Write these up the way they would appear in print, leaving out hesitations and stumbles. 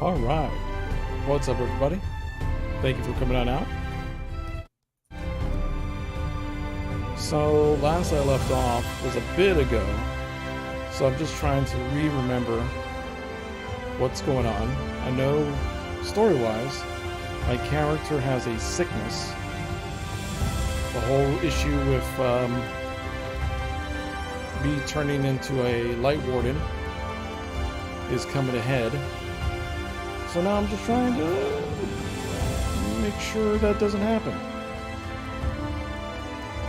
Alright. What's up, everybody? Thank you for coming on out. So, last I left off was a bit ago. So I'm just trying to remember what's going on. I know, story-wise, my character has a sickness. The whole issue with me turning into a light warden is coming ahead. So now I'm just trying to make sure that doesn't happen.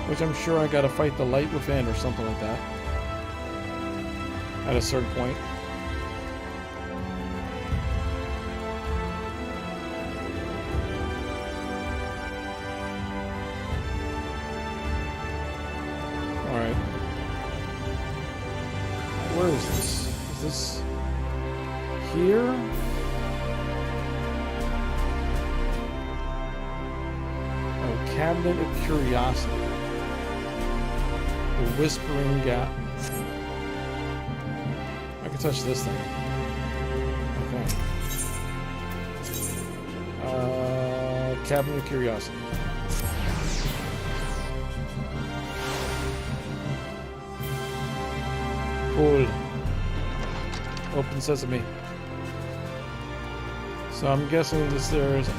Which I'm sure I gotta fight the light within or something like that. At a certain point. Alright. Where is this? Is this here? Oh, Cabinet of Curiosity. The Whispering Gap. I can touch this thing. Okay. Cabinet of Curiosity. Cool. Open sesame. So I'm guessing there's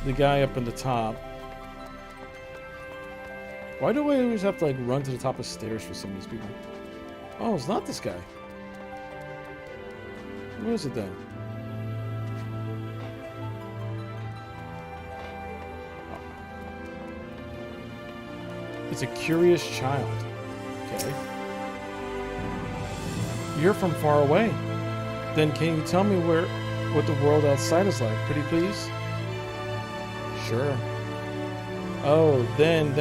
the guy up in the top. Why do I always have to like run to the top of stairs for some of these people? Oh, it's not this guy. What is it then? It's a curious child. Okay. You're from far away. Then can you tell me what the world outside is like, pretty please? Sure. Oh, then,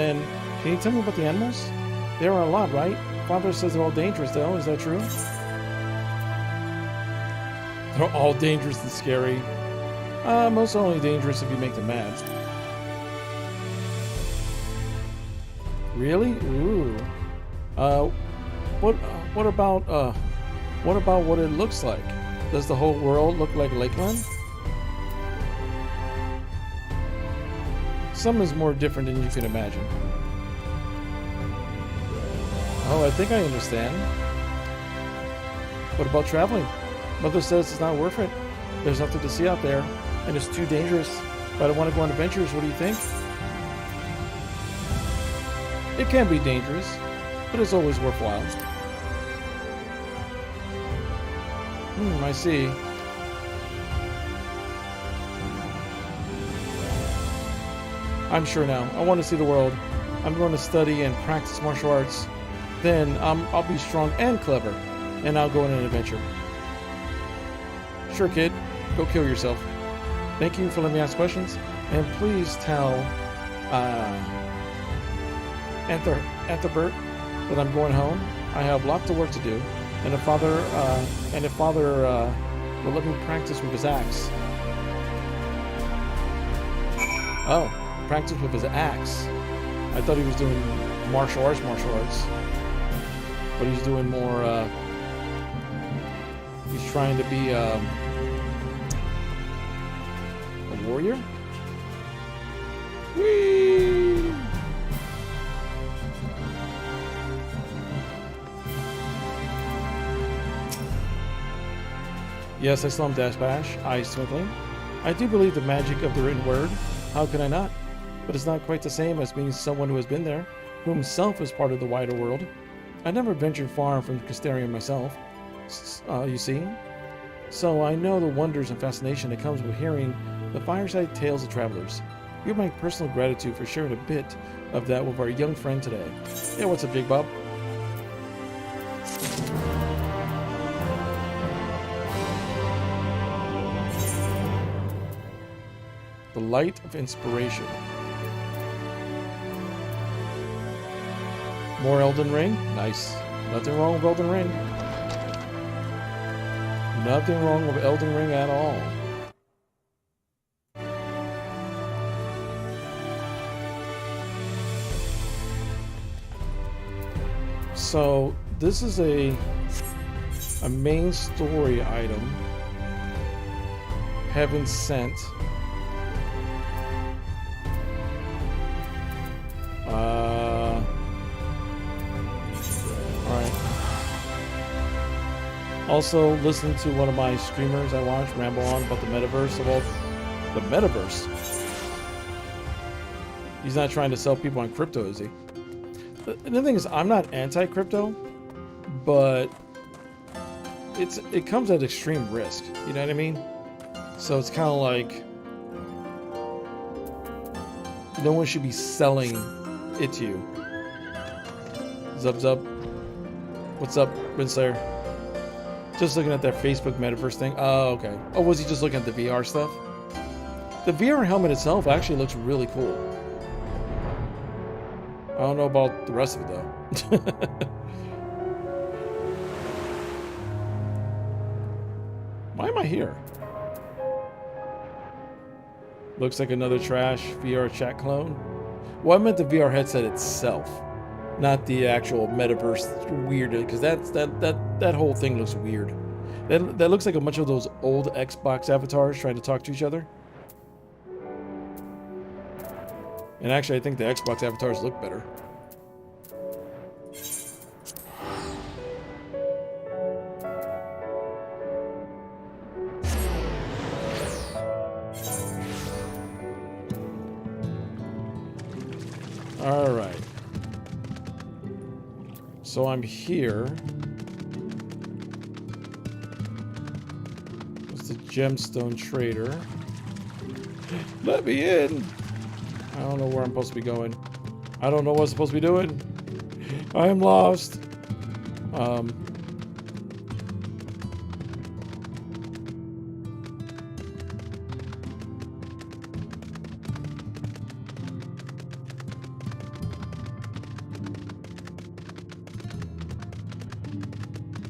can you tell me about the animals? There are a lot, right? Father says they're all dangerous, though. Is that true? They're all dangerous and scary. Most only dangerous if you make them mad. Really? Ooh. What about what it looks like? Does the whole world look like Lakeland? Some is more different than you can imagine. Oh, I think I understand. What about traveling? Mother says it's not worth it. There's nothing to see out there, and it's too dangerous. But I want to go on adventures. What do you think? It can be dangerous, but it's always worthwhile. I see. I'm sure now. I want to see the world. I'm going to study and practice martial arts. Then I'll be strong and clever, and I'll go on an adventure. Sure, kid. Go kill yourself. Thank you for letting me ask questions, and please tell Ethelbert that I'm going home. I have lots of work to do, and if Father will let me practice with his axe. Oh, practice with his axe. I thought he was doing martial arts. But he's doing more, he's trying to be, a warrior? Whee! Yes, I saw him dash bash, eyes twinkling. I do believe the magic of the written word. How can I not? But it's not quite the same as being someone who has been there, who himself is part of the wider world. I never ventured far from Casteria myself, you see. So I know the wonders and fascination that comes with hearing the fireside tales of travelers. You have my personal gratitude for sharing a bit of that with our young friend today. Yeah, what's up, Jake Bob? The Light of Inspiration. More Elden Ring? Nice. Nothing wrong with Elden Ring. Nothing wrong with Elden Ring at all. So this is a main story item Heaven Sent. Alright. Also, listen to one of my streamers I watch ramble on about the metaverse. The metaverse? He's not trying to sell people on crypto, is he? The thing is, I'm not anti-crypto, but it comes at extreme risk. You know what I mean? So it's kind of like no one should be selling it to you. Zub Zub. What's up, Rinslayer? Just looking at that Facebook metaverse thing. Oh, okay. Oh, was he just looking at the VR stuff? The VR helmet itself actually looks really cool. I don't know about the rest of it, though. Why am I here? Looks like another trash VR chat clone. Well, I meant the VR headset itself, not the actual metaverse weird, because that whole thing looks weird. That looks like a bunch of those old Xbox avatars trying to talk to each other. And actually, I think the Xbox avatars look better. All right. So I'm here. It's the gemstone trader. Let me in. I don't know where I'm supposed to be going. I don't know what I'm supposed to be doing. I am lost.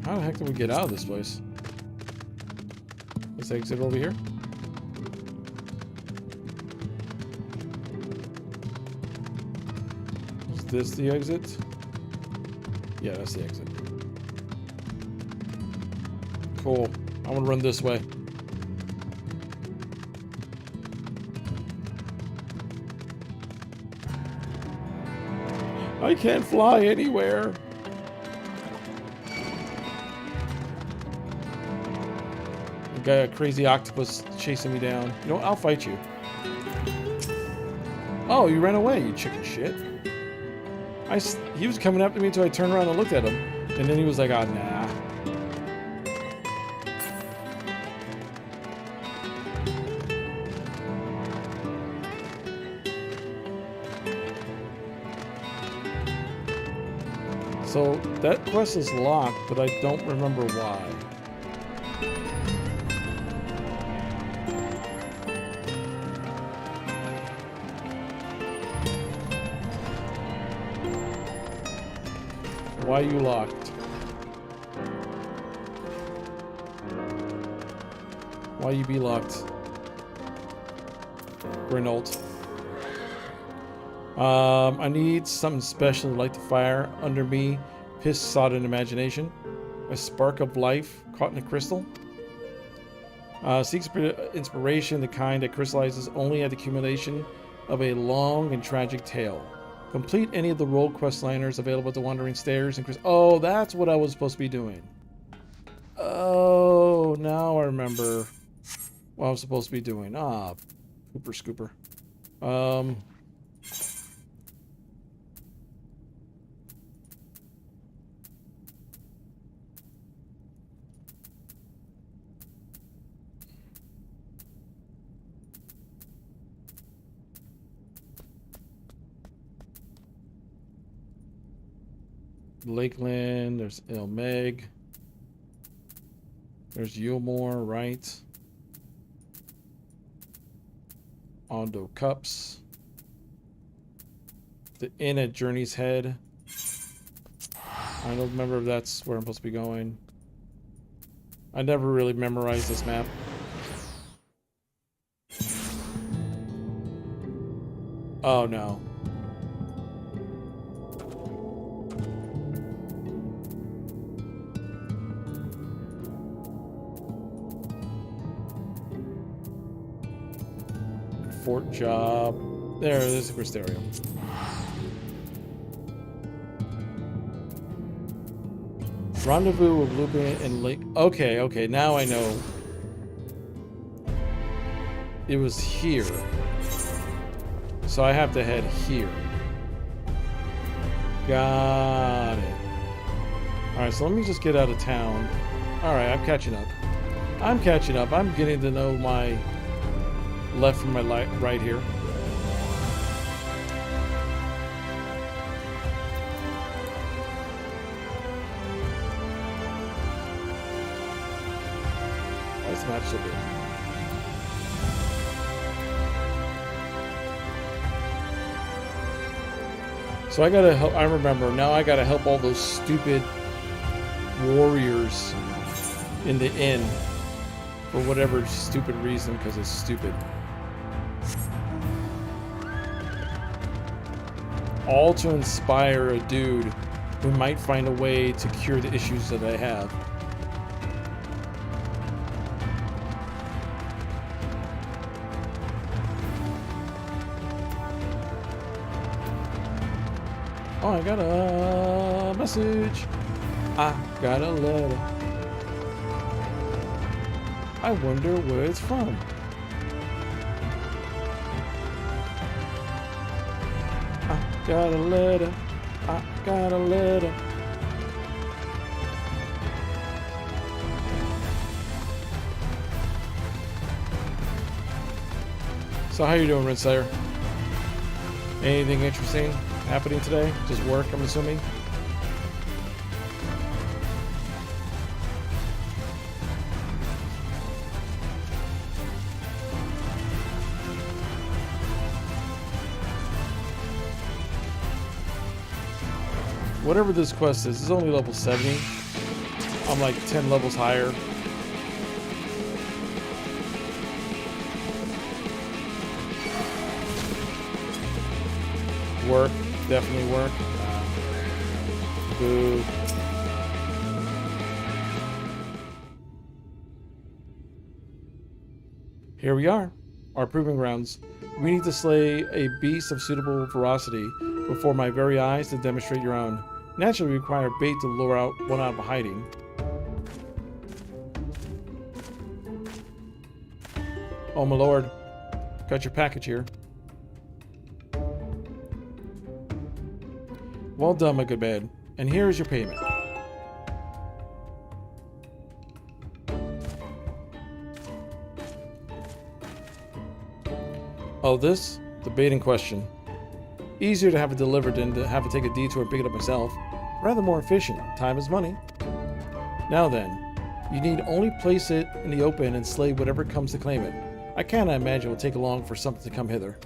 How the heck do we get out of this place? Let's exit over here. Is this the exit? Yeah, that's the exit. Cool. I'm gonna run this way. I can't fly anywhere. Got a crazy octopus chasing me down. You know, I'll fight you. Oh, you ran away, you chicken shit. He was coming after me until I turned around and looked at him. And then he was like, ah, nah. So, that quest is locked, but I don't remember why. Why are you locked? Why you be locked? Renault. I need something special to light the fire under me. Piss-sodden imagination. A spark of life caught in a crystal. Seeks inspiration, the kind that crystallizes only at the accumulation of a long and tragic tale. Complete any of the role quest liners available at the Wandering Stairs and oh, that's what I was supposed to be doing. Oh, now I remember what I was supposed to be doing. Ah, pooper scooper. Lakeland, there's Ilmeg. There's Yulmore, right? Ondo Cups. The inn at Journey's Head. I don't remember if that's where I'm supposed to be going. I never really memorized this map. Oh no. fort job. There's a Crystarium. Rendezvous with Lupin and Lake. Okay, now I know. It was here. So I have to head here. Got it. Alright, so let me just get out of town. Alright, I'm catching up. I'm getting to know my left from my right here. This map's so good. So I gotta help. I remember now. I gotta help all those stupid warriors in the inn for whatever stupid reason, because it's stupid. All to inspire a dude who might find a way to cure the issues that I have. Oh, I got a message. I got a letter. I wonder where it's from. I got a letter. I got a letter. So how you doing, Rinslayer? Anything interesting happening today? Just work, I'm assuming? Whatever this quest is, it's only level 70. I'm like 10 levels higher. Work, definitely work. Boo. Here we are, our proving grounds. We need to slay a beast of suitable ferocity before my very eyes to demonstrate your own. Naturally require bait to lure out one out of hiding. Oh my lord, got your package here. Well done, my good man. And here is your payment. Oh, this? The bait in question. Easier to have it delivered than to have to take a detour and pick it up myself. Rather more efficient. Time is money. Now then, you need only place it in the open and slay whatever comes to claim it. I cannot imagine it will take long for something to come hither.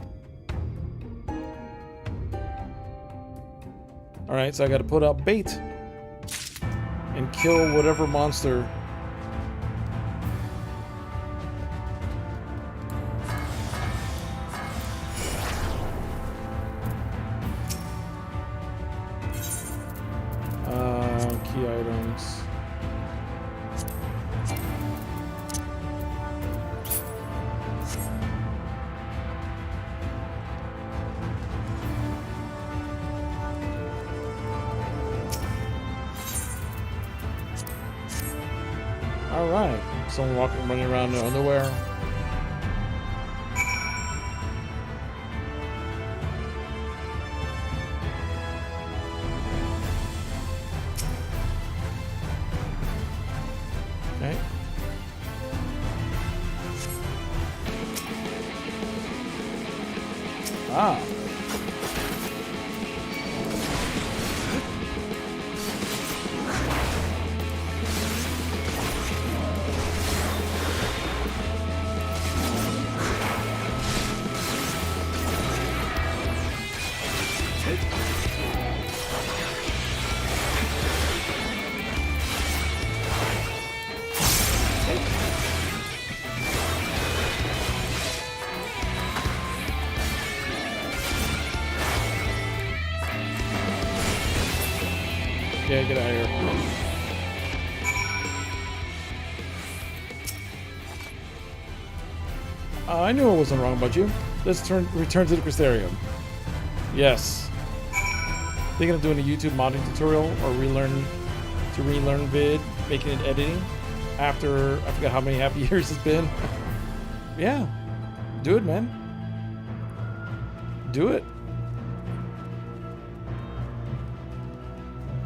Alright, so I gotta put out bait and kill whatever monster. Key items. Alright, someone running around in their underwear. Okay. Ah. Yeah, get out of here. I knew I wasn't wrong about you. Let's return to the Crystarium. Yes. Thinking of doing a YouTube modding tutorial or relearn vid, making it editing after I forgot how many happy years it's been. Yeah. Do it, man. Do it.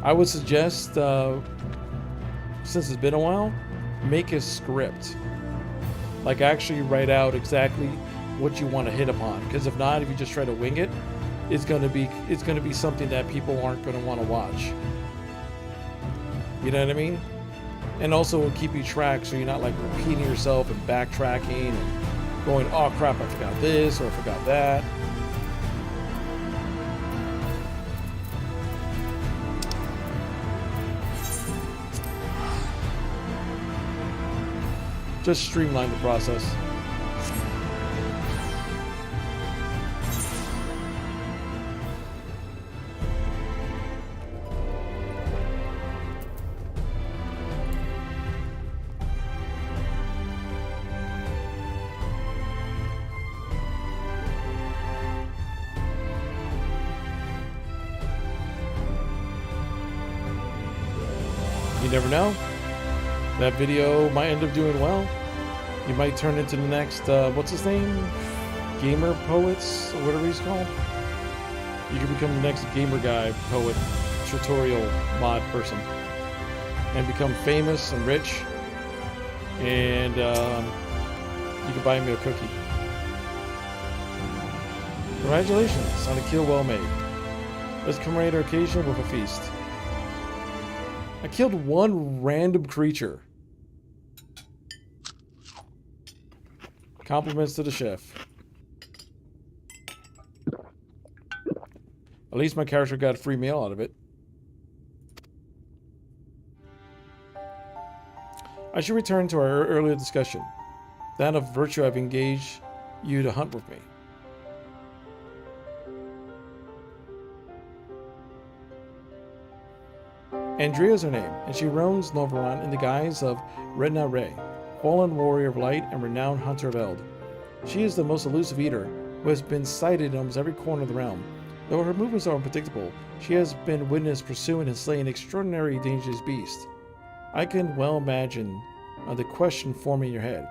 I would suggest, since it's been a while, make a script. Like actually write out exactly what you want to hit upon. Because if not, if you just try to wing it, it's gonna be something that people aren't gonna want to watch. You know what I mean? And also it'll keep you track so you're not like repeating yourself and backtracking and going, oh crap, I forgot this or I forgot that. Just streamline the process. You never know. That video might end up doing well. You might turn into the next, what's his name? Gamer Poets, or whatever he's called. You can become the next gamer guy, poet, tutorial mod person. And become famous and rich. And you can buy me a cookie. Congratulations on a kill well made. Let's commemorate our occasion with a feast. I killed one random creature. Compliments to the chef. At least my character got a free meal out of it. I should return to our earlier discussion. That of virtue I've engaged you to hunt with me. Andrea's her name, and she roams Novaron in the guise of Redna Ray, fallen warrior of light and renowned hunter of Eld. She is the most elusive eater, who has been sighted in almost every corner of the realm. Though her movements are unpredictable, she has been witnessed pursuing and slaying extraordinary dangerous beasts. I can well imagine the question forming in your head.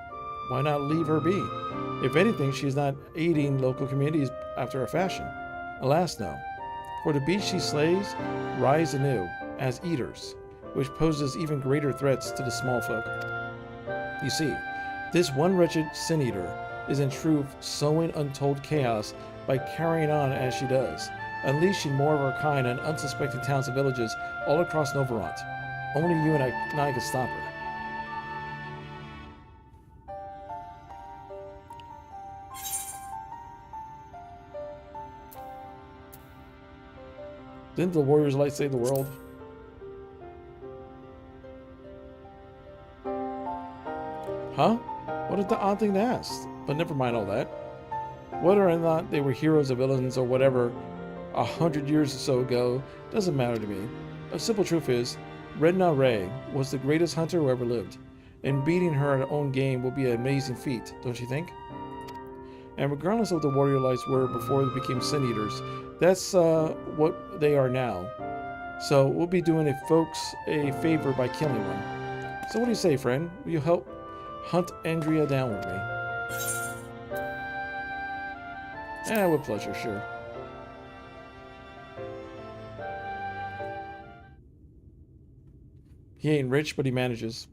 Why not leave her be? If anything, she is not aiding local communities after a fashion. Alas, no. For the beasts she slays rise anew as eaters, which poses even greater threats to the small folk. You see, this one wretched sin-eater is in truth sowing untold chaos by carrying on as she does, unleashing more of her kind on unsuspecting towns and villages all across Novaront. Only you and I can stop her. Didn't the Warriors Light save the world? Huh? What is the odd thing to ask? But never mind all that. Whether or not they were heroes or villains or whatever 100 years or so ago doesn't matter to me. A simple truth is, Redna Ray was the greatest hunter who ever lived, and beating her at her own game will be an amazing feat, don't you think? And regardless of what the Warrior Lights were before they became Sin Eaters, that's what they are now. So we'll be doing folks a favor by killing one. So what do you say, friend? Will you help hunt Andrea down with me? With pleasure, sure. He ain't rich, but he manages.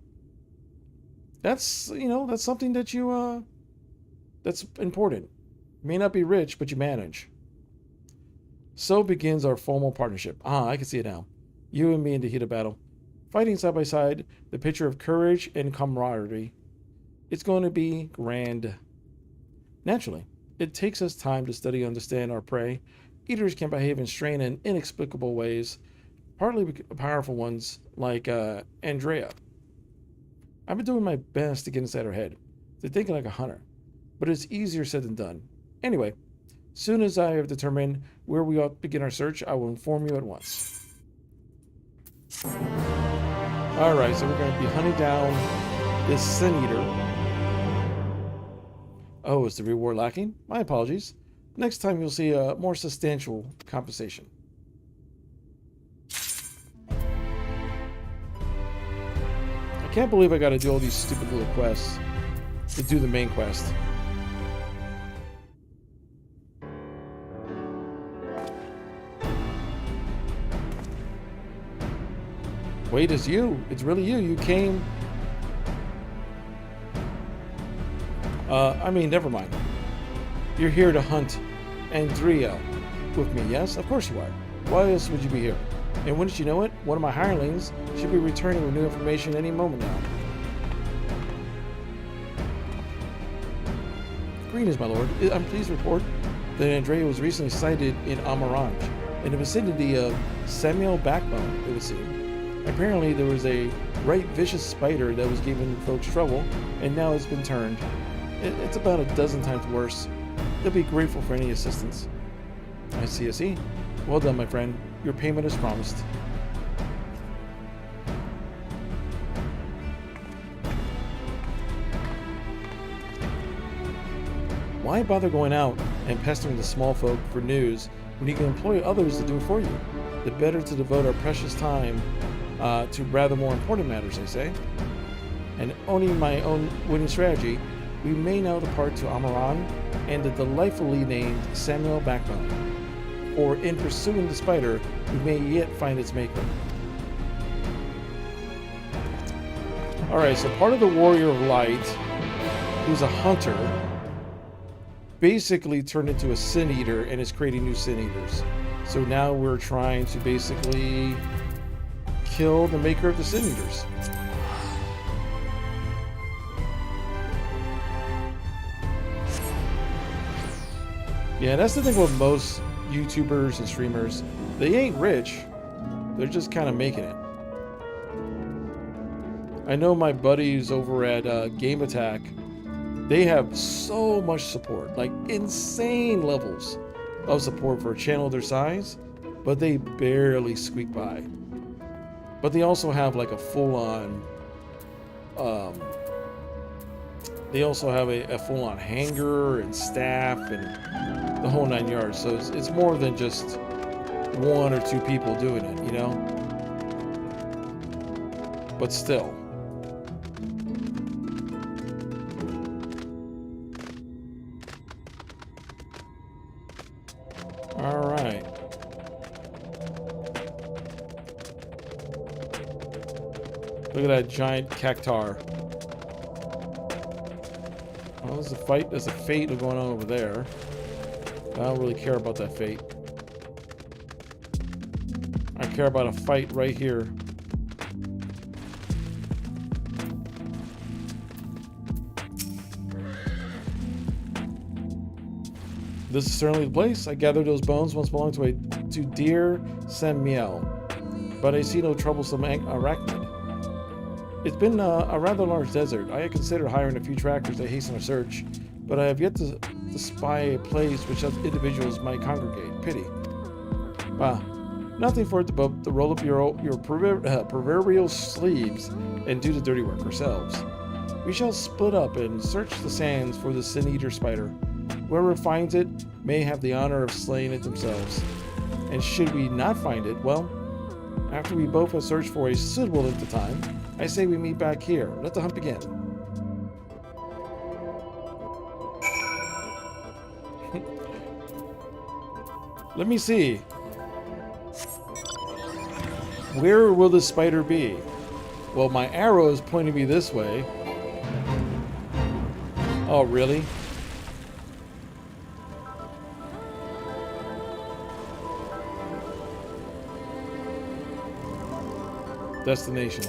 That's, that's something that you, that's important. You may not be rich, but you manage. So begins our formal partnership. I can see it now. You and me in the heat of battle. Fighting side by side, the picture of courage and camaraderie. It's going to be grand. Naturally, it takes us time to study and understand our prey. Eaters can behave in strange and inexplicable ways, partly powerful ones like Andrea. I've been doing my best to get inside her head, to think like a hunter, but it's easier said than done. Anyway, soon as I have determined where we ought to begin our search, I will inform you at once. Alright, so we're going to be hunting down this Sin Eater. Oh, is the reward lacking? My apologies. Next time you'll see a more substantial compensation. I can't believe I gotta do all these stupid little quests to do the main quest. Wait, it's you. It's really you. You came... never mind. You're here to hunt Andrea with me, yes? Of course you are. Why else would you be here? And wouldn't you know it, one of my hirelings should be returning with new information any moment now. Greetings, my lord. I'm pleased to report that Andrea was recently sighted in Amarange, in the vicinity of Samuel Backbone, it would seem. Apparently, there was a right vicious spider that was giving folks trouble, and now it's been turned. It's about a dozen times worse. They'll be grateful for any assistance. I see. Well done, my friend. Your payment is promised. Why bother going out and pestering the small folk for news when you can employ others to do it for you? The better to devote our precious time to rather more important matters, I say. And owning my own winning strategy, we may now depart to Amaran and the delightfully named Samuel Backbone. Or in pursuing the spider, we may yet find its maker. Alright, so part of the Warrior of Light, who's a hunter, basically turned into a Sin Eater and is creating new Sin Eaters. So now we're trying to basically kill the maker of the Sin Eaters. Yeah, that's the thing with most YouTubers and streamers. They ain't rich. They're just kind of making it. I know my buddies over at Game Attack, they have so much support, like insane levels of support for a channel their size, but they barely squeak by. But they also have like a full-on, they also have a full-on hangar and staff and the whole 9 yards. So it's more than just one or two people doing it, you know? But still. All right. Look at that giant cactar. Well, there's a fight. There's a fate going on over there. I don't really care about that fate. I care about a fight right here. This is certainly the place. I gathered those bones once belonged to dear Samuel, but I see no troublesome arachnid. It's been a rather large desert. I had considered hiring a few trackers to hasten our search, but I have yet to spy a place which individuals might congregate. Pity. Nothing for it but to roll up your proverbial sleeves and do the dirty work ourselves. We shall split up and search the sands for the Sin Eater spider. Whoever finds it may have the honor of slaying it themselves. And should we not find it, well, after we both have searched for a suitable length of time, I say we meet back here. Let the hunt begin. Let me see. Where will the spider be? Well, my arrow is pointing me this way. Oh, really? Destination.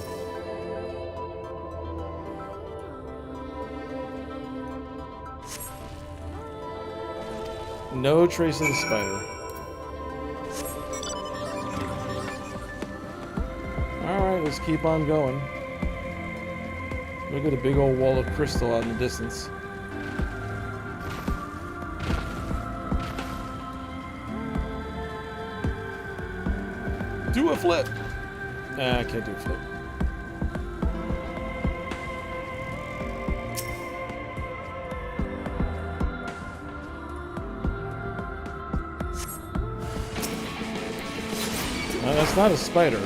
No trace of the spider. Alright, let's keep on going. Look at a big old wall of crystal out in the distance. Do a flip! I can't do a flip. That's not a spider.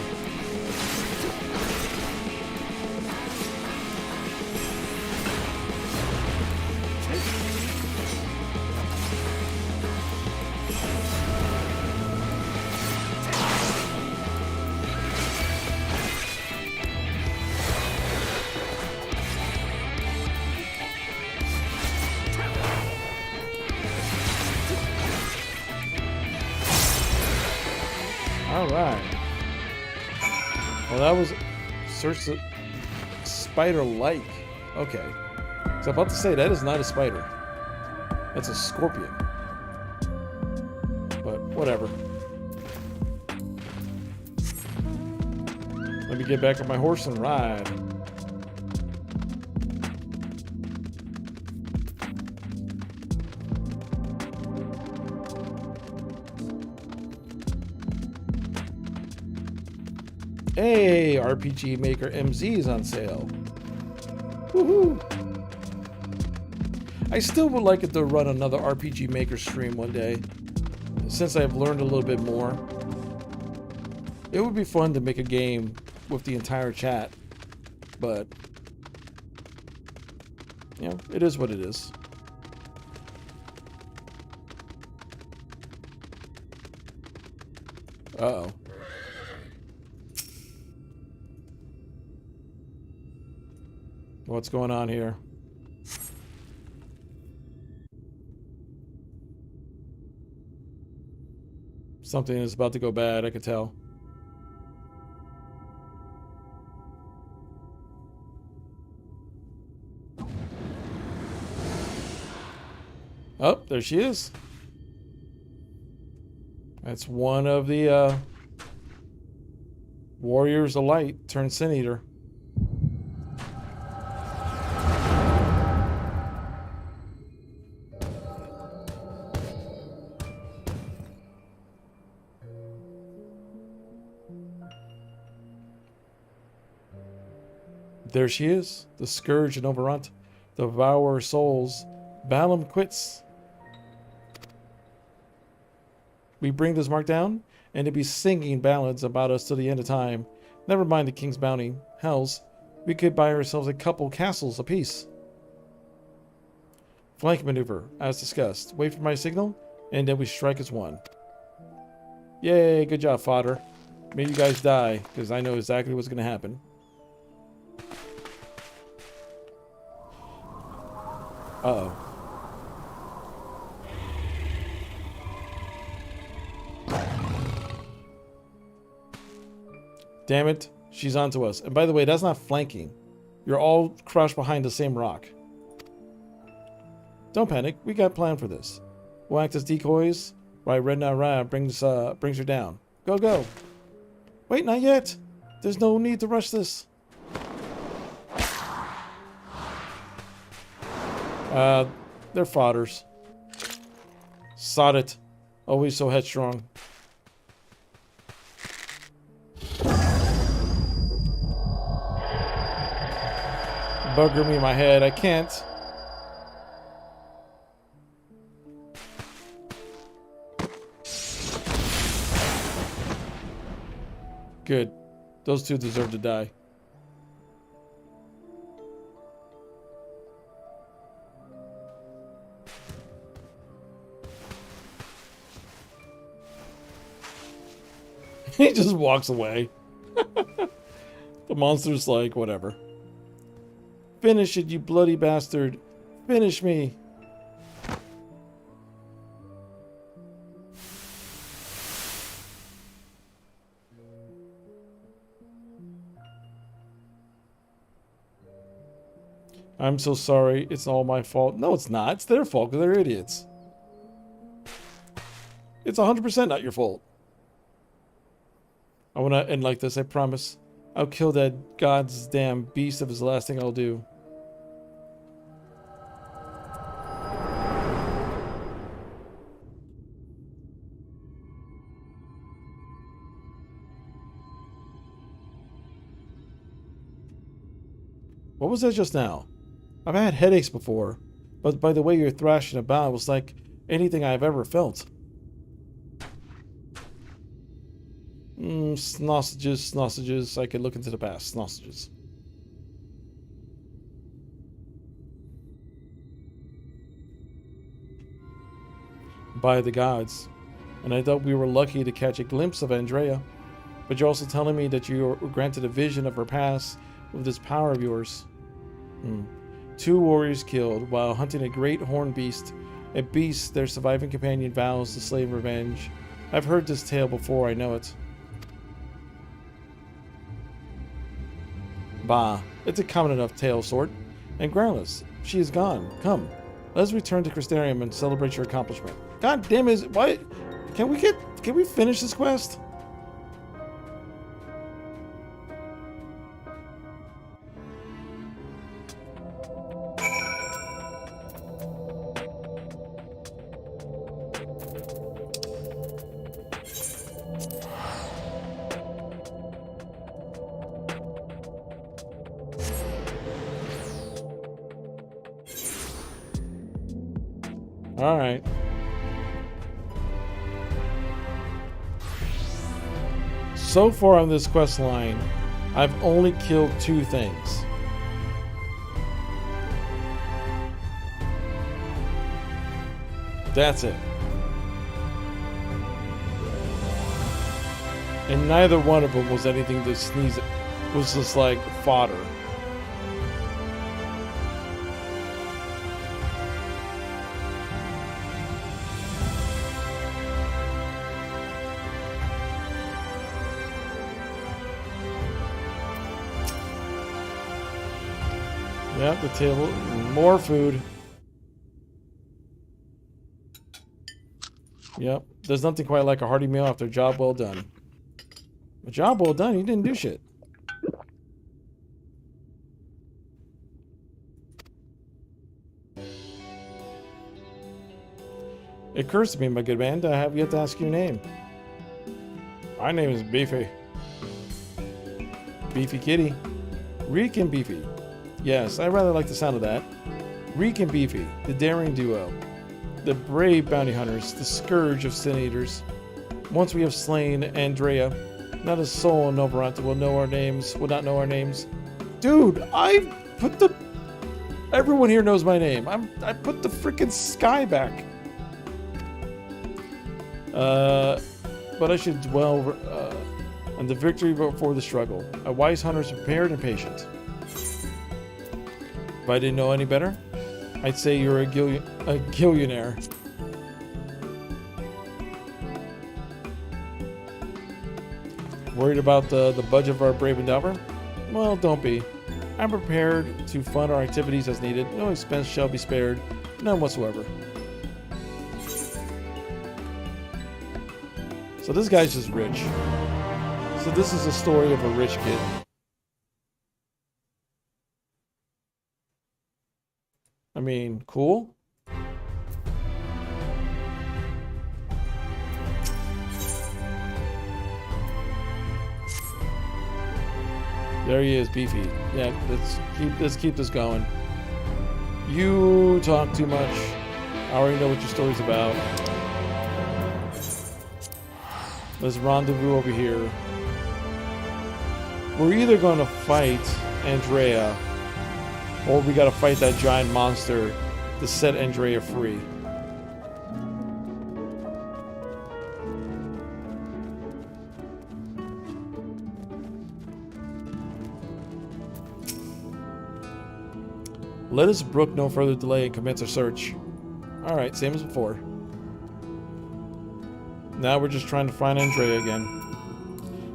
Alright. Well, that was search the spider-like. Okay. So I'm about to say that is not a spider. That's a scorpion. But whatever. Let me get back on my horse and ride. Hey, RPG Maker MZ is on sale. Woohoo! I still would like it to run another RPG Maker stream one day, since I've learned a little bit more. It would be fun to make a game with the entire chat, but, you know, it is what it is. Uh-oh. What's going on here? Something is about to go bad, I could tell. Oh, there she is. That's one of the Warriors of Light turned Sin Eater. There she is, the Scourge and Overrunt, the Devourer Souls. Balam quits. We bring this mark down, and to be singing ballads about us till the end of time. Never mind the King's bounty. Hells, we could buy ourselves a couple castles apiece. Flank maneuver, as discussed. Wait for my signal, and then we strike as one. Yay, good job, fodder. May you guys die, because I know exactly what's going to happen. Uh-oh. Damn it, she's onto us. And by the way, that's not flanking. You're all crouched behind the same rock. Don't panic, we got a plan for this. We'll act as decoys, while Red Now brings her down. Go, go. Wait, not yet. There's no need to rush this. They're fodders. Sod it. Always so headstrong. Bugger me in my head. I can't. Good. Those two deserve to die. He just walks away. The monster's like, whatever. Finish it, you bloody bastard. Finish me. I'm so sorry. It's all my fault. No, it's not. It's their fault because they're idiots. It's 100% not your fault. I want to end like this, I promise. I'll kill that god's damn beast if it's the last thing I'll do. What was that just now? I've had headaches before, but by the way you're thrashing about, it was like anything I've ever felt. Sausages. I could look into the past. Sausages. By the gods. And I thought we were lucky to catch a glimpse of Andrea. But you're also telling me that you were granted a vision of her past with this power of yours. 2 warriors killed while hunting a great horned beast. A beast their surviving companion vows to slay in revenge. I've heard this tale before, I know it. Bah, it's a common enough tale of sort. And groundless, she is gone. Come, let's return to Crystarium and celebrate your accomplishment. God damn it, why? Can we finish this quest? All right. So far on this quest line, I've only killed 2 things. That's it. And neither one of them was anything to sneeze at. It was just like fodder. Yep, the table. More food. Yep. There's nothing quite like a hearty meal after a job well done. A job well done? He didn't do shit. It occurs to me, my good man, that I have yet to ask your name. My name is Beefy. Beefy Kitty. Reek and Beefy. Yes, I rather like the sound of that. Reek and Beefy, the daring duo. The brave bounty hunters, the scourge of sin eaters. Once we have slain Andrea, not a soul in Novaranta will know our names, will not know our names. Dude, I put the... Everyone here knows my name. I put the freaking sky back. But I should dwell on the victory before the struggle. A wise hunter is prepared and patient. If I didn't know any better, I'd say you're a gillionaire. Worried about the budget of our brave endeavor? Well, don't be. I'm prepared to fund our activities as needed. No expense shall be spared. None whatsoever. So this guy's just rich. So this is a story of a rich kid. I mean, cool. There he is, Beefy. Yeah, let's keep this going. You talk too much. I already know what your story's about. Let's rendezvous over here. We're either going to fight Andrea, or we gotta fight that giant monster to set Andrea free. Let us brook no further delay and commence our search. Alright, same as before. Now we're just trying to find Andrea again.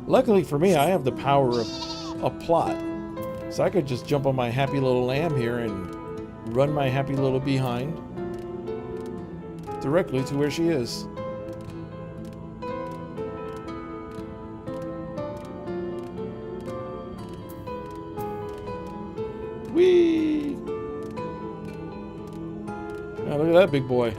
Luckily for me, I have the power of a plot. So I could just jump on my happy little lamb here and run my happy little behind directly to where she is. Whee! Now look at that big boy.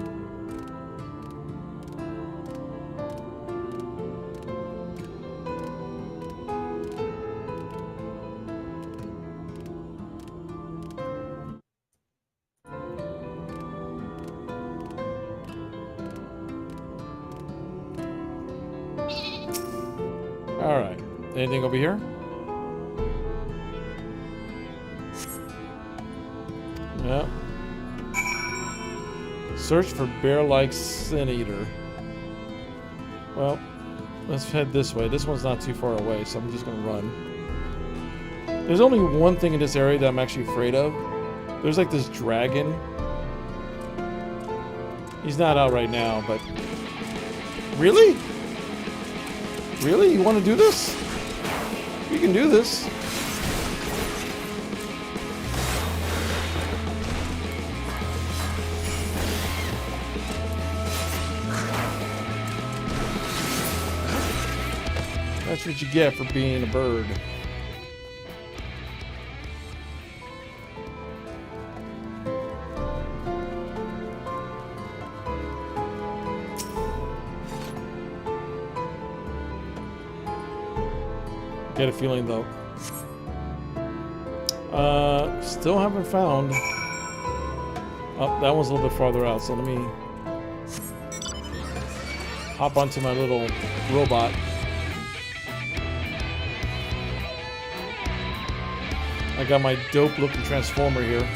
Anything over here? Yeah. Search for bear-like sin eater. Well, let's head this way. This one's not too far away, so I'm just gonna run. There's only one thing in this area that I'm actually afraid of. There's like this dragon. He's not out right now, but... Really? Really? You want to do this? You can do this. That's what you get for being a bird. Get a feeling though. Still haven't found. Oh, that one's a little bit farther out, so let me hop onto my little robot. I got my dope looking transformer here.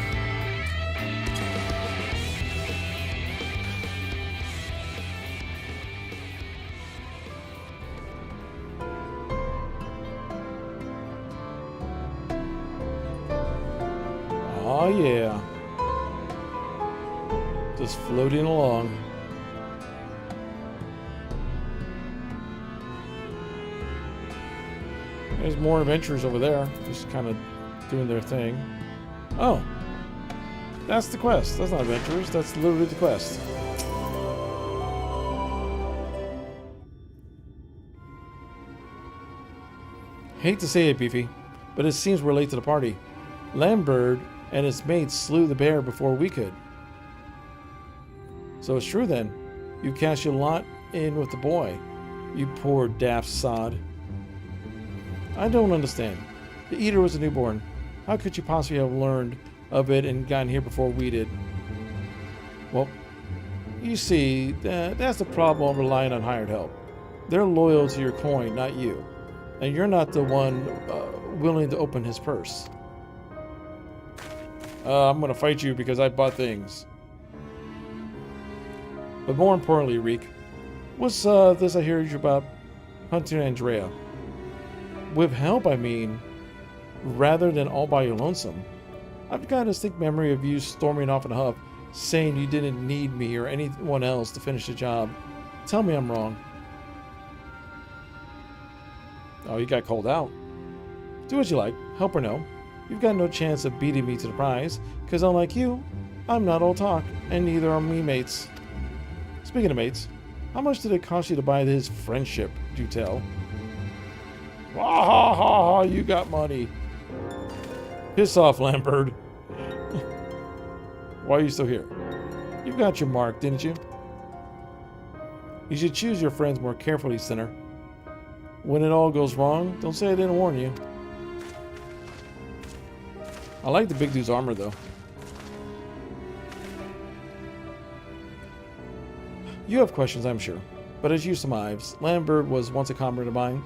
Oh yeah. Just floating along. There's more adventurers over there, just kind of doing their thing. Oh, that's the quest. That's not adventurers, that's literally the quest. Hate to say it, Beefy, but it seems we're late to the party. Lambert and his mates slew the bear before we could. So it's true then. You cashed your lot in with the boy. You poor daft sod. I don't understand. The eater was a newborn. How could you possibly have learned of it and gotten here before we did? Well, you see, that's the problem of relying on hired help. They're loyal to your coin, not you. And you're not the one willing to open his purse. I'm gonna fight you because I bought things. But more importantly, Reek, what's this I hear you about hunting Andrea? With help, I mean, rather than all by your lonesome. I've got a distinct memory of you storming off in a huff, saying you didn't need me or anyone else to finish the job. Tell me I'm wrong. Oh, you got called out. Do what you like, help or no. You've got no chance of beating me to the prize, because unlike you, I'm not all talk, and neither are me mates. Speaking of mates, how much did it cost you to buy his friendship, do tell? Ha ha ha ha, you got money. Piss off, Lambert. Why are you still here? You've got your mark, didn't you? You should choose your friends more carefully, sinner. When it all goes wrong, don't say I didn't warn you. I like the big dude's armor, though. You have questions, I'm sure. But as you surmise, Lambert was once a comrade of mine.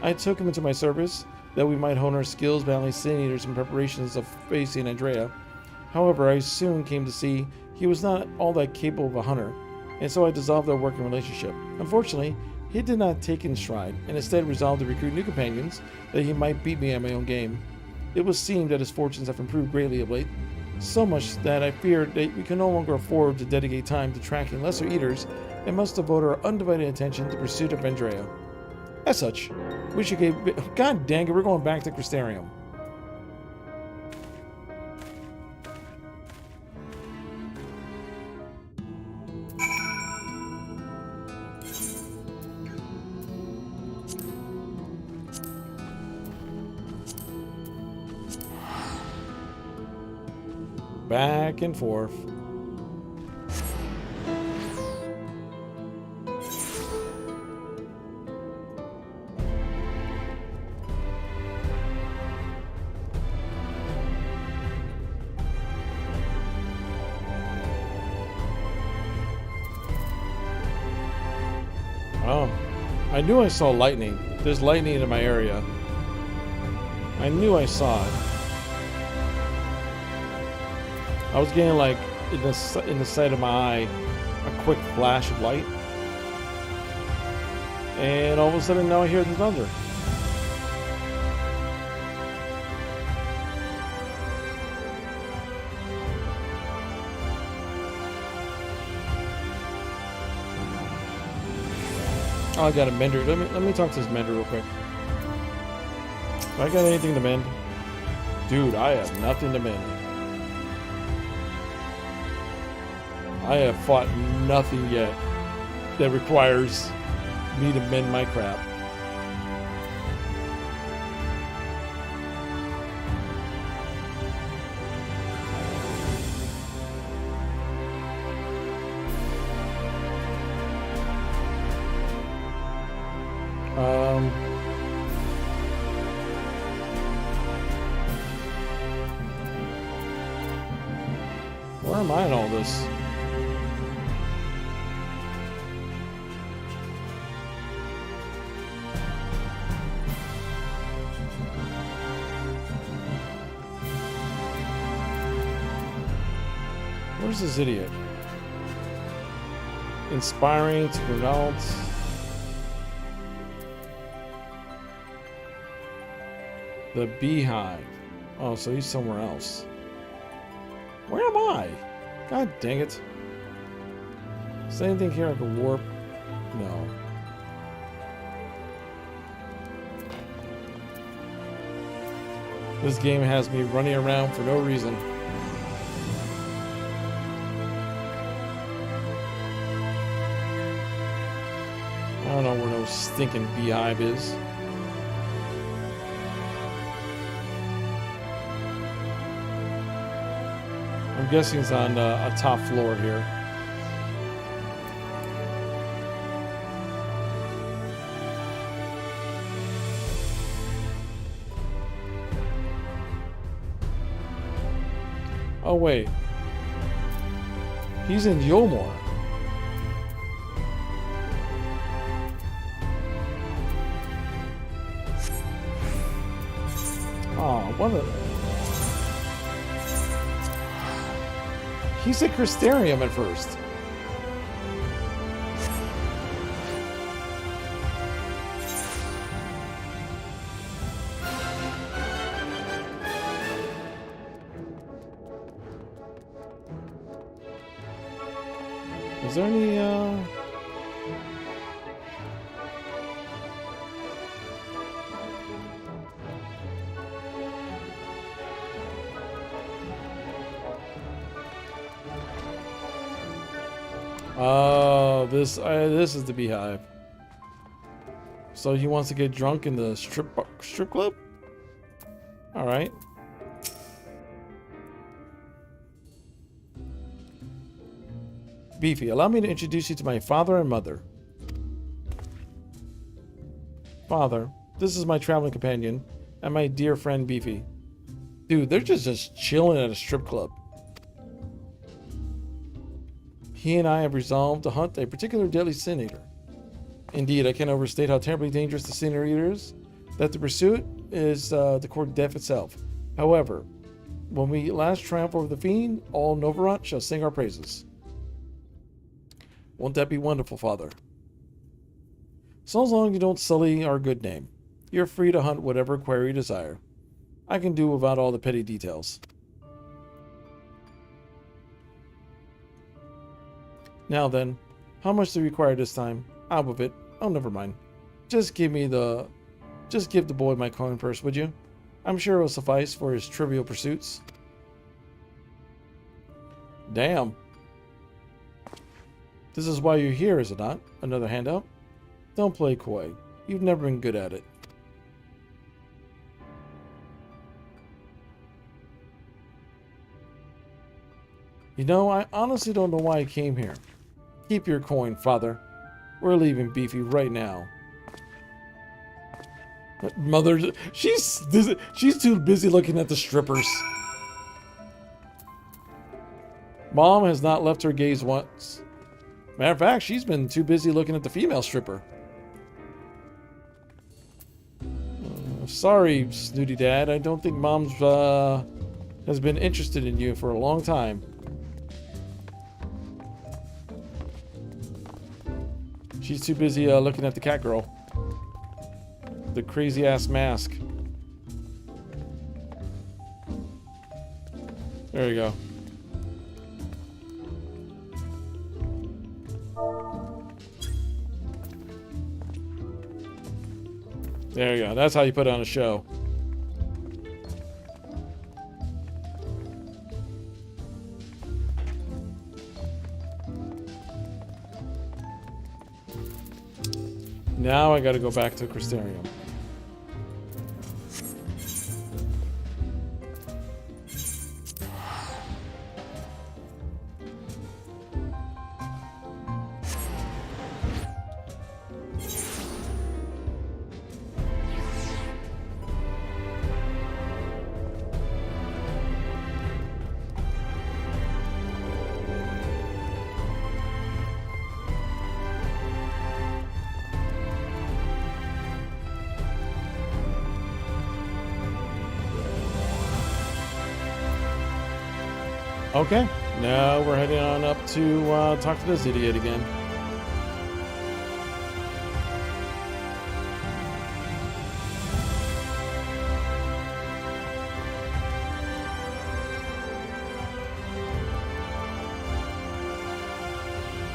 I took him into my service, that we might hone our skills battling sin eaters in preparations of facing Andrea. However, I soon came to see he was not all that capable of a hunter, and so I dissolved our working relationship. Unfortunately, he did not take it in stride, and instead resolved to recruit new companions, that he might beat me at my own game. It would seem that his fortunes have improved greatly of late, so much that I feared that we can no longer afford to dedicate time to tracking lesser eaters, and must devote our undivided attention to the pursuit of Andrea. As such, we should give... God dang it, we're going back to Crystarium. Back and forth. Oh, I knew I saw lightning. There's lightning in my area. I knew I saw it. I was getting like in the side of my eye a quick flash of light, and all of a sudden now I hear the thunder. Oh, I got a mender. Let me talk to this mender real quick. Do I got anything to mend? Dude, I have nothing to mend. I have fought nothing yet that requires me to mend my crap. Where am I in all this? Where's this idiot? Inspiring to pronounce. The beehive. Oh, so he's somewhere else. Where am I? God dang it. Is there anything here I can warp? No. This game has me running around for no reason. I don't know where no stinking beehive is. I'm guessing it's on a top floor here. Oh wait. He's in Yomor. Oh, what a... He said Crystarium at first. Is there any, Oh, this is the beehive. So he wants to get drunk in the strip club? All right. Beefy, allow me to introduce you to my father and mother. Father, this is my traveling companion and my dear friend Beefy. Dude, they're just chilling at a strip club. He and I have resolved to hunt a particular deadly sin eater. Indeed, I can't overstate how terribly dangerous the sin eater is, that the pursuit is the court death itself. However, when we last triumph over the fiend, all Novarot shall sing our praises. Won't that be wonderful, Father? So long you don't sully our good name. You're free to hunt whatever quarry you desire. I can do without all the petty details. Now then, how much do you require this time? Out of it. Oh, never mind. Just give the boy my coin purse, would you? I'm sure it will suffice for his trivial pursuits. Damn. This is why you're here, is it not? Another handout? Don't play coy. You've never been good at it. You know, I honestly don't know why I came here. Keep your coin, Father. We're leaving Beefy right now. Mother, she's too busy looking at the strippers. Mom has not left her gaze once. Matter of fact, she's been too busy looking at the female stripper. Sorry, snooty dad. I don't think Mom's has been interested in you for a long time. She's too busy looking at the cat girl. The crazy ass mask. There you go. There you go. That's how you put on a show. Now I gotta go back to Crystarium. Okay, now we're heading on up to talk to this idiot again.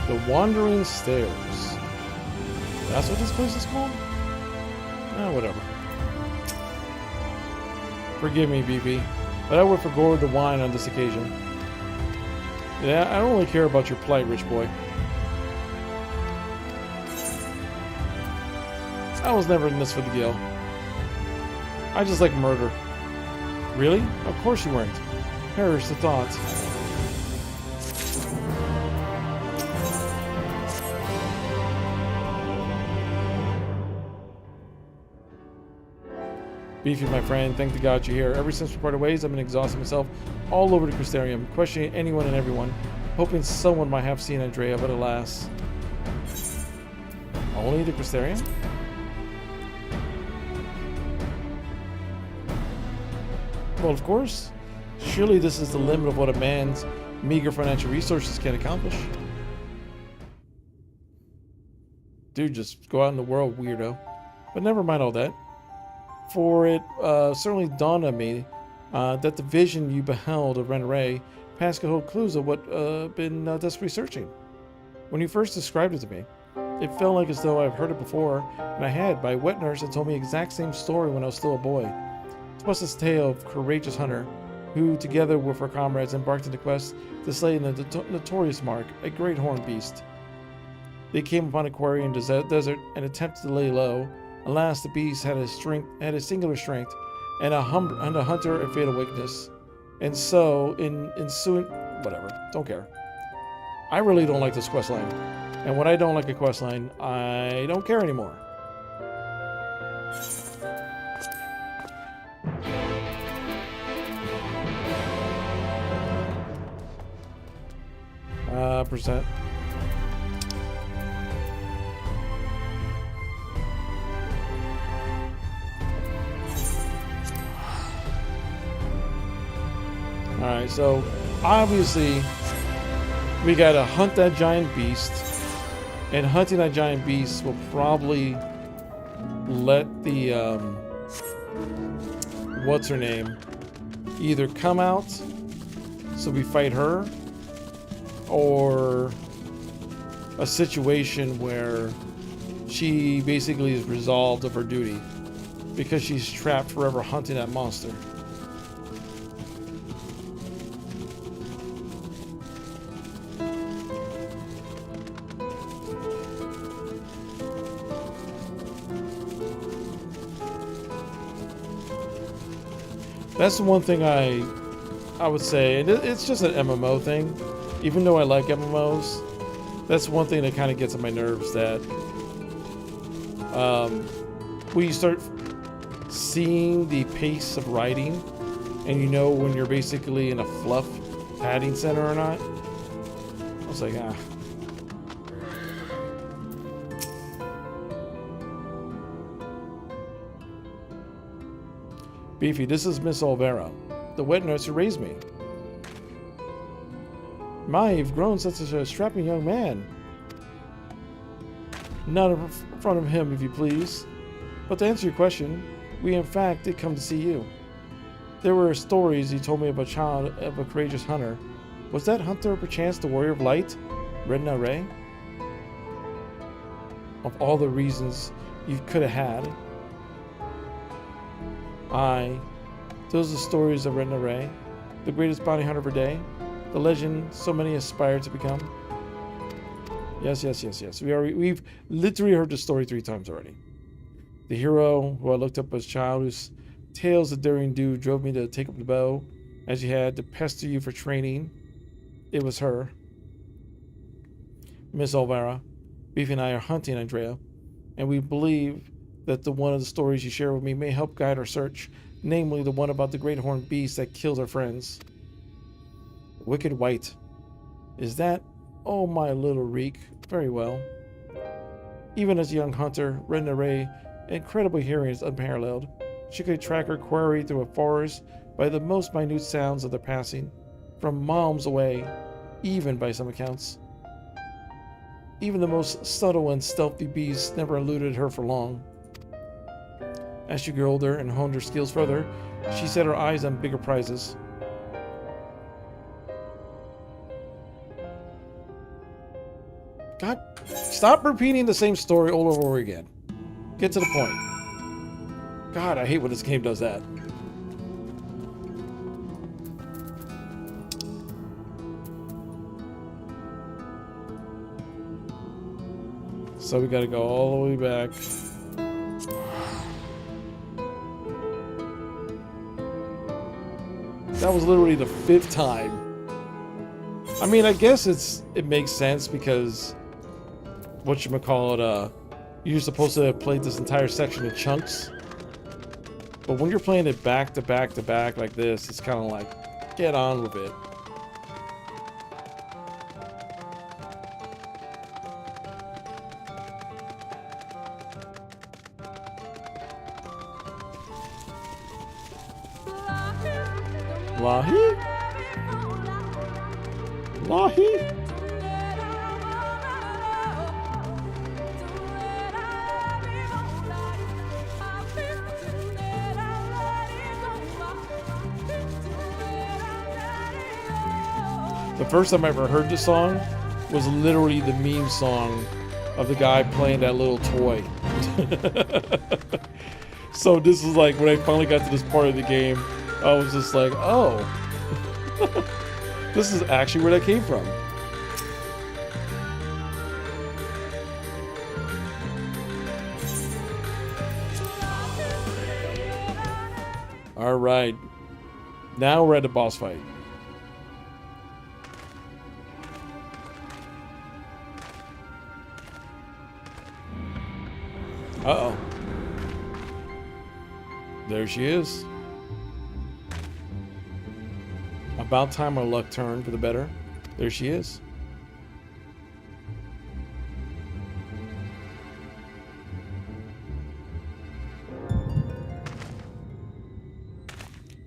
The Wandering Stairs. That's what this place is called? Oh, whatever. Forgive me, BP, but I would forgo the wine on this occasion. Yeah, I don't really care about your plight, rich boy. I was never in this for the gill. I just like murder. Really? Of course you weren't. Perish the thought. Beefy, my friend, thank the God you're here. Ever since we parted ways, I've been exhausting myself all over the Crystarium, questioning anyone and everyone, hoping someone might have seen Andrea, but alas. Only the Crystarium? Well, of course. Surely this is the limit of what a man's meager financial resources can accomplish. Dude, just go out in the world, weirdo. But never mind all that. For it certainly dawned on me that the vision you beheld of Renere passed could hold clues of what been desperately searching. When you first described it to me, it felt like as though I've heard it before, and I had, by a wet nurse that told me the exact same story when I was still a boy. It was this tale of a courageous hunter who, together with her comrades, embarked on the quest to slay the notorious Mark, a great horned beast. They came upon a quarry in the desert and attempted to lay low. Alas, the beast had a singular strength, and a hunter a fatal weakness. And so, in ensuing, whatever, don't care. I really don't like this questline, and when I don't like a questline, I don't care anymore. Percent. Alright, so obviously we gotta hunt that giant beast, and hunting that giant beast will probably let the what's her name either come out so we fight her, or a situation where she basically is resolved of her duty because she's trapped forever hunting that monster. That's the one thing I would say, and it's just an MMO thing. Even though I like MMOs, that's one thing that kind of gets on my nerves, that when you start seeing the pace of writing, and you know when you're basically in a fluff padding center or not, I was like, ah. Beefy, this is Miss Olvera, the wet nurse who raised me. My, you've grown such a strapping young man. Not in front of him, if you please. But to answer your question, we in fact did come to see you. There were stories he told me of a child of a courageous hunter. Was that hunter perchance the warrior of light, Redna Ray? Of all the reasons you could have had. Aye, those are stories of Redna Ray, the greatest bounty hunter of her day, the legend so many aspire to become. Yes. We've literally heard the story 3 times already. The hero who I looked up as a child, whose tales of daring do drove me to take up the bow, as you had to pester you for training. It was her. Miss Olvera, Beefy and I are hunting Andrea, and we believe that the one of the stories you share with me may help guide our search, namely the one about the great horned beast that killed our friends. Wicked White. Is that? Oh, my little Reek. Very well. Even as a young hunter, Redna Ray, incredible hearing is unparalleled. She could track her quarry through a forest by the most minute sounds of their passing, from miles away, even by some accounts. Even the most subtle and stealthy beasts never eluded her for long. As she grew older and honed her skills further, she set her eyes on bigger prizes. God, stop repeating the same story all over again. Get to the point. God, I hate when this game does that. So we gotta go all the way back. That was literally the 5th time. I mean, I guess it makes sense because whatchamacallit, you're supposed to have played this entire section in chunks. But when you're playing it back to back to back like this, it's kind of like, get on with it. Lahi? Lahi? The first time I ever heard this song was literally the meme song of the guy playing that little toy. So this is like when I finally got to this part of the game, I was just like, oh, this is actually where that came from. All right, now we're at the boss fight. Uh-oh. There she is. About time our luck turned for the better. There she is.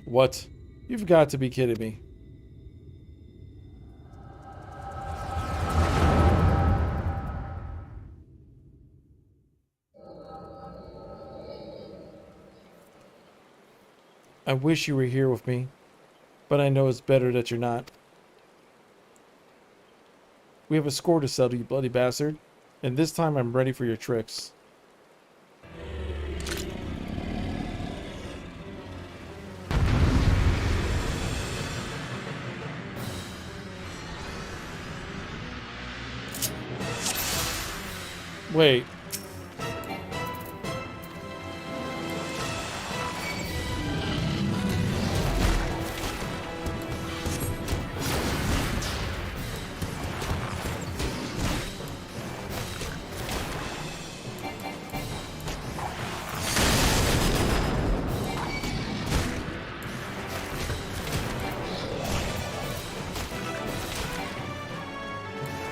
What? You've got to be kidding me. I wish you were here with me, but I know it's better that you're not. We have a score to settle, you bloody bastard, and this time I'm ready for your tricks. Wait.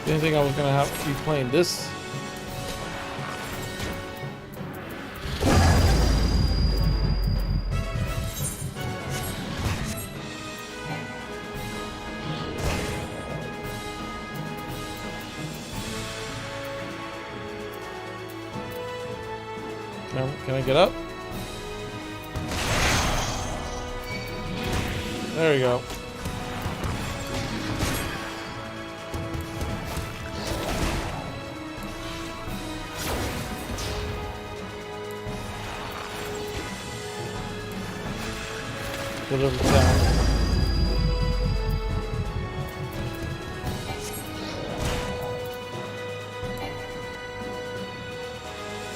Didn't think I was gonna have to be playing this. Can I get up? There you go. Deliver sound.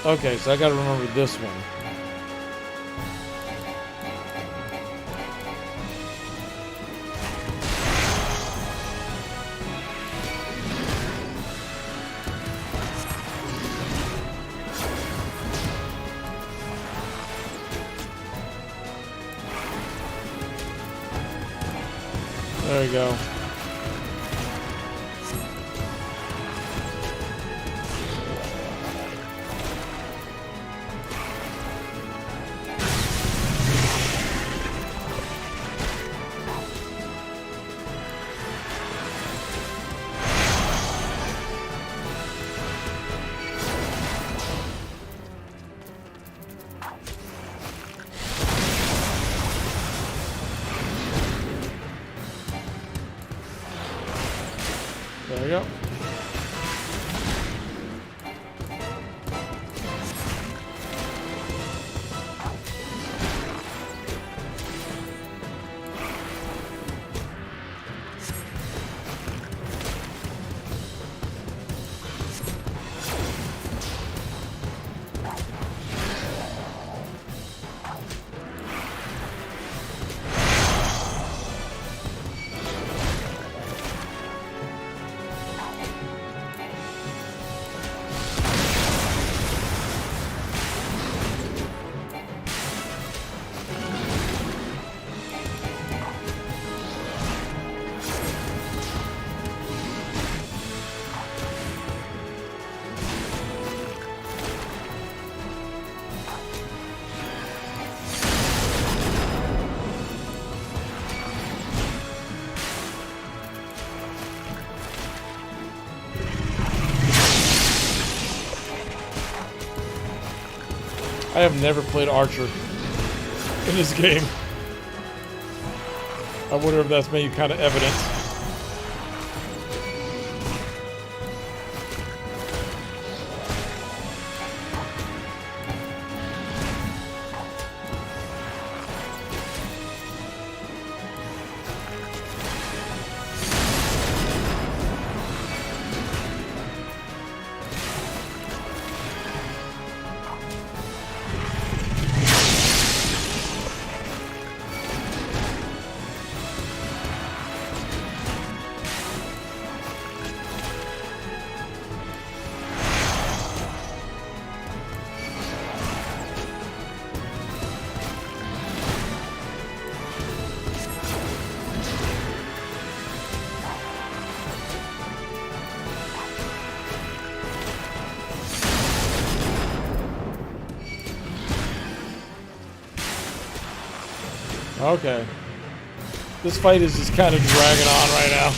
Okay, so I gotta remember this one. There you go. There we go. I have never played Archer in this game. I wonder if that's maybe kind of evident. Okay. This fight is just kind of dragging on right now.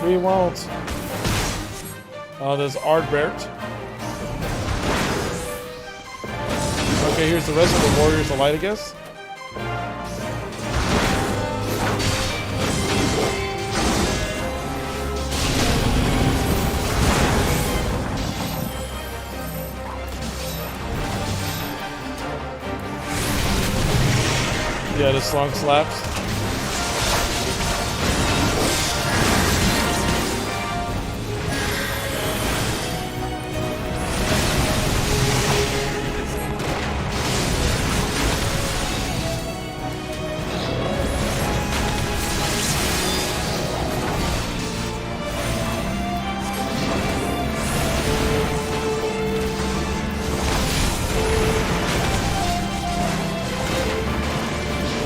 We won't. Oh, there's Ardbert. Okay, here's the rest of the Warriors of Light, I guess. Yeah, the slung slaps.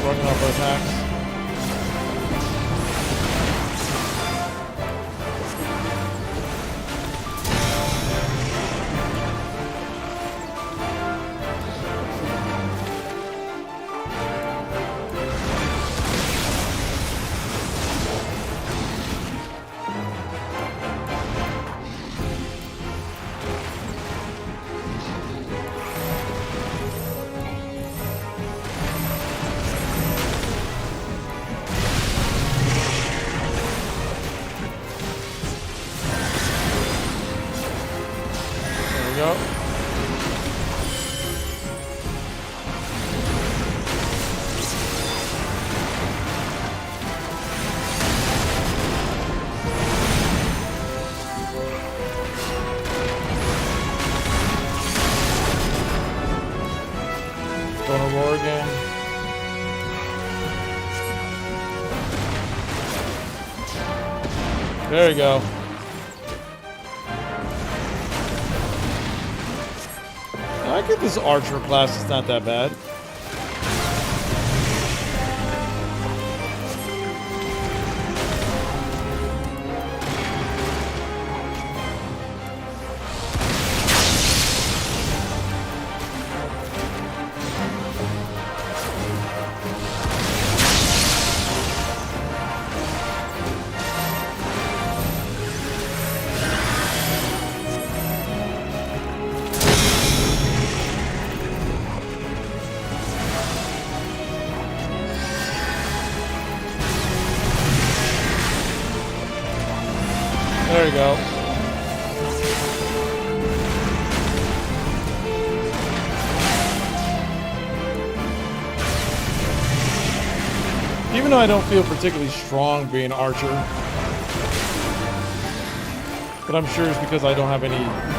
Running off our attacks. go. Gonna roar again. There you go. I get this archer class, it's not that bad. There you go. Even though I don't feel particularly strong being an archer, but I'm sure it's because I don't have any.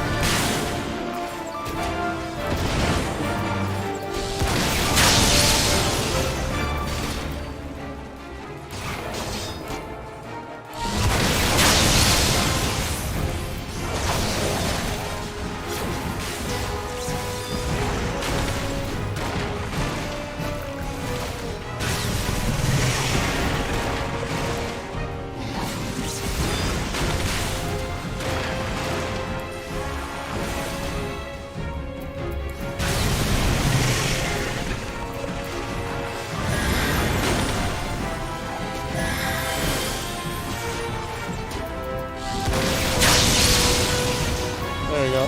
There you go.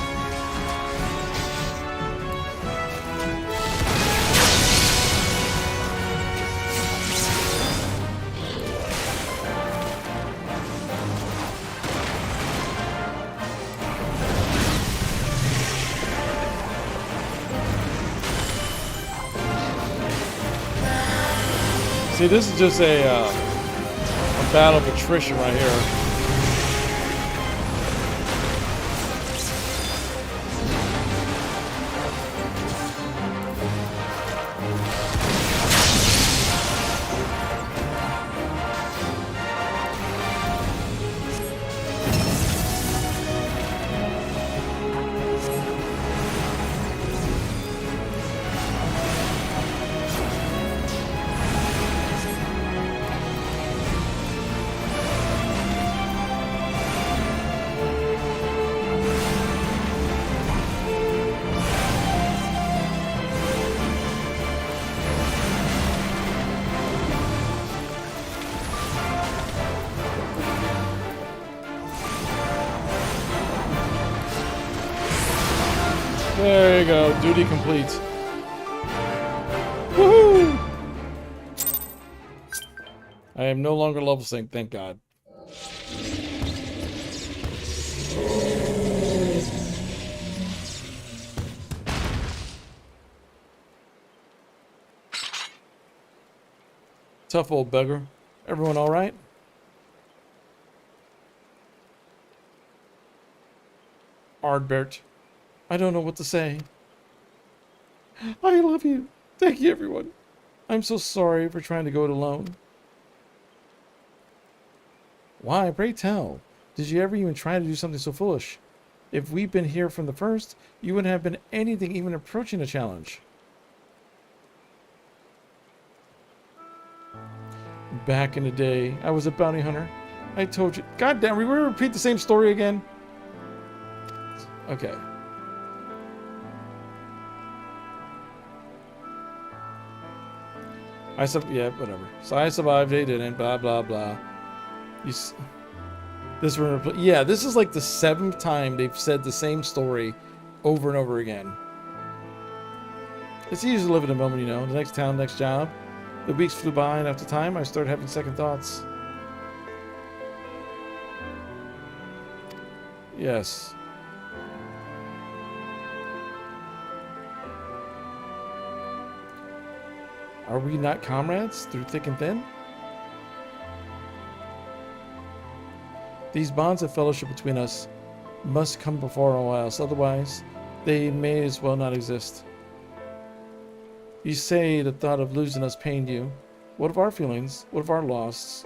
See, this is just a battle of attrition right here. There you go. Duty complete. Woohoo! I am no longer level sync, thank God. Tough old beggar. Everyone all right? Ardbert. I don't know what to say. I love you. Thank you, everyone. I'm so sorry for trying to go it alone. Why, pray tell. Did you ever even try to do something so foolish? If we'd been here from the first, you wouldn't have been anything even approaching a challenge. Back in the day, I was a bounty hunter. I told you. God damn, we will repeat the same story again? Okay. Yeah, whatever. So I survived, they didn't, blah, blah, blah. This is like the 7th time they've said the same story over and over again. It's easy to live in the moment, you know. The next town, next job. The weeks flew by, and after time, I started having second thoughts. Yes. Are we not comrades through thick and thin? These bonds of fellowship between us must come before all else, otherwise they may as well not exist. You say the thought of losing us pained you. What of our feelings? What of our loss?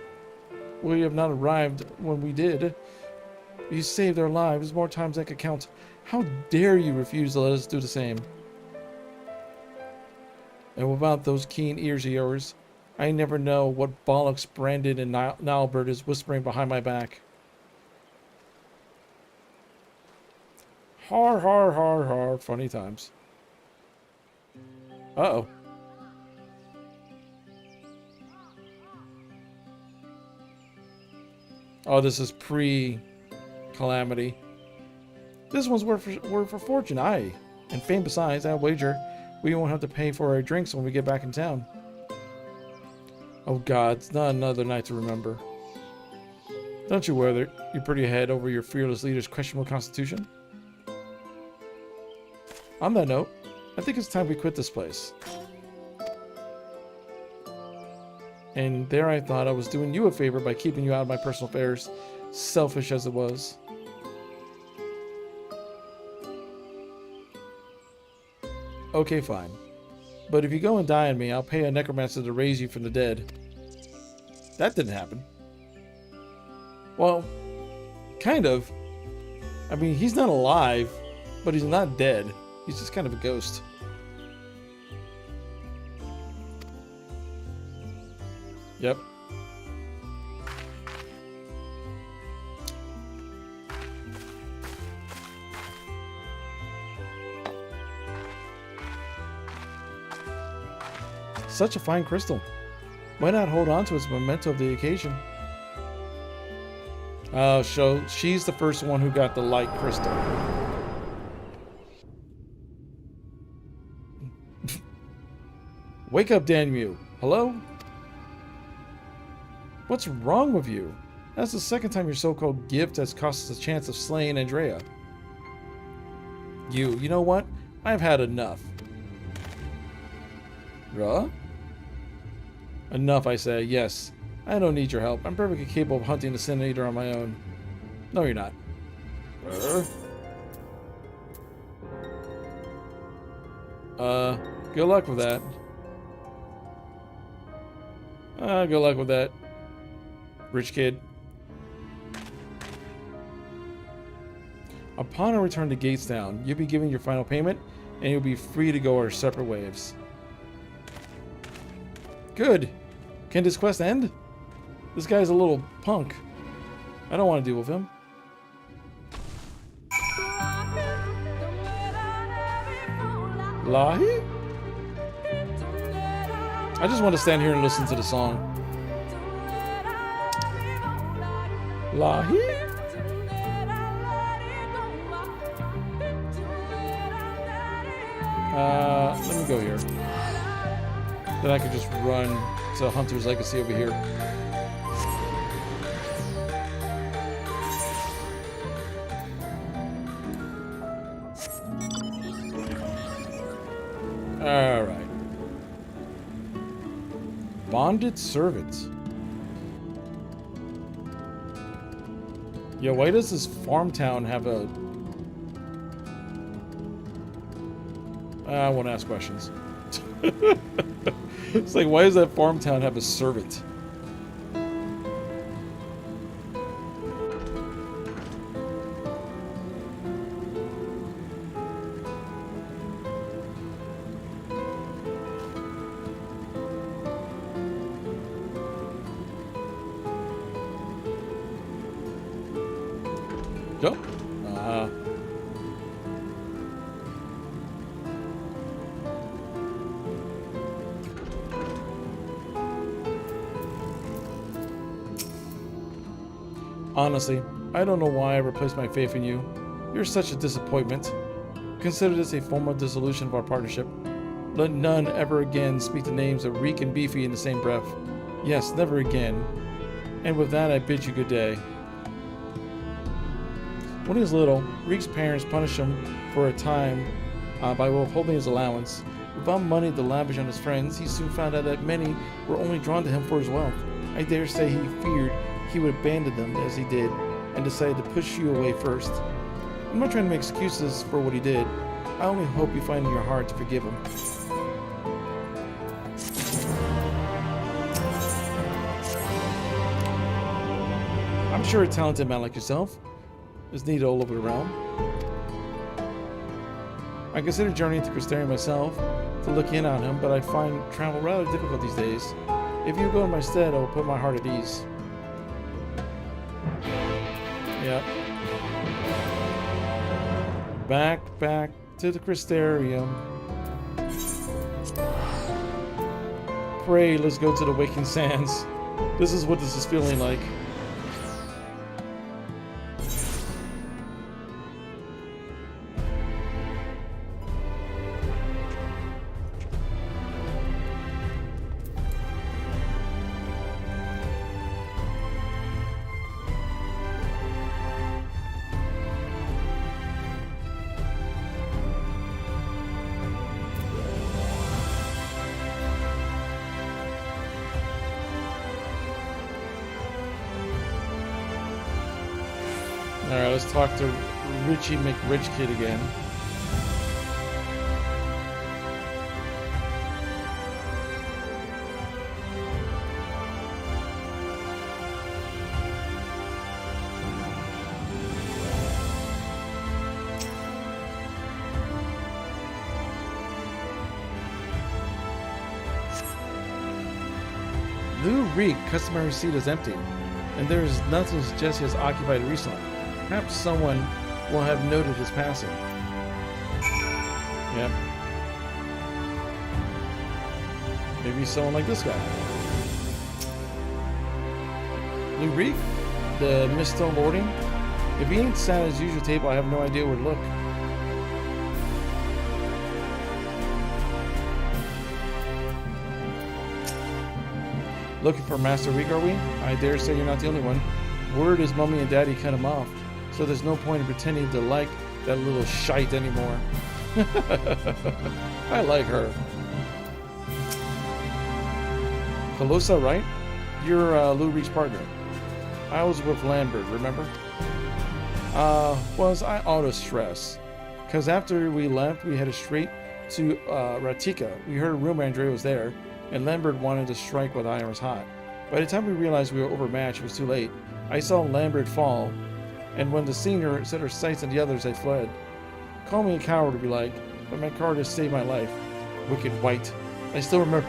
We have not arrived when we did. You saved our lives more times than I could count. How dare you refuse to let us do the same? And without those keen ears of yours, I never know what bollocks Brandon and Nilbert is whispering behind my back. Har, har, har, har. Funny times. Uh-oh. Oh, this is pre-calamity. This one's worth for fortune, aye. And fame besides, I wager we won't have to pay for our drinks when we get back in town. Oh God, it's not another night to remember. Don't you wear your pretty head over your fearless leader's questionable constitution? On that note, I think it's time we quit this place. And there I thought I was doing you a favor by keeping you out of my personal affairs, selfish as it was. Okay, fine. But if you go and die on me, I'll pay a necromancer to raise you from the dead. That didn't happen. Well, kind of. I mean, he's not alive, but he's not dead. He's just kind of a ghost. Yep. Such a fine crystal. Why not hold on to its memento of the occasion? So she's the first one who got the light crystal. Wake up, damn you. Hello? What's wrong with you? That's the second time your so-called gift has cost us a chance of slaying Andrea. You know what? I've had enough. Ruh? Enough, I say. Yes. I don't need your help. I'm perfectly capable of hunting the Sin Eater on my own. No, you're not. Good luck with that. Good luck with that. Rich kid. Upon our return to Gatestown, you'll be given your final payment, and you'll be free to go our separate ways. Good. Can this quest end? This guy's a little punk. I don't want to deal with him. Lahi? I just want to stand here and listen to the song. Lahi? Let me go here. Then I could just run to Hunter's Legacy over here. Alright. Bonded servants. Yeah, why does this farm town have a... I won't ask questions. It's like, why does that farm town have a servant? Jump. Honestly, I don't know why I replaced my faith in you. You're such a disappointment. Consider this a formal dissolution of our partnership. Let none ever again speak the names of Reek and Beefy in the same breath. Yes, never again. And with that, I bid you good day. When he was little, Reek's parents punished him for a time by withholding his allowance. Without money to lavish on his friends, he soon found out that many were only drawn to him for his wealth. I dare say he feared he would abandon them as he did, and decided to push you away first. I'm not trying to make excuses for what he did. I only hope you find in your heart to forgive him. I'm sure a talented man like yourself is needed all over the realm. I consider journeying to Crystarium myself to look in on him, but I find travel rather difficult these days. If you go in my stead, I will put my heart at ease. Yep. Back to the Crystarium. Pray, let's go to the Waking Sands. This is what this is feeling like. Alright, let's talk to Richie McRichkid again. Lou Reek, customary seat is empty, and there is nothing to suggest he has occupied it recently. Perhaps someone will have noted his passing. Yep. Maybe someone like this guy. Lou Reek, the Mistone Lording. If he ain't sat at his usual table, I have no idea where to look. Looking for Master Reek, are we? I dare say you're not the only one. Word is Mummy and Daddy cut him off, so there's no point in pretending to like that little shite anymore. I like her. Colossa, right? You're Lou Reek's partner. I was with Lambert, remember? Was I auto-stress? Because after we left, we headed straight to Ratika. We heard a rumor Andrea was there, and Lambert wanted to strike while the iron was hot. By the time we realized we were overmatched, it was too late. I saw Lambert fall, and when the senior set her sights on the others, I fled. Call me a coward if you like, but my courage saved my life. Wicked white. I still remember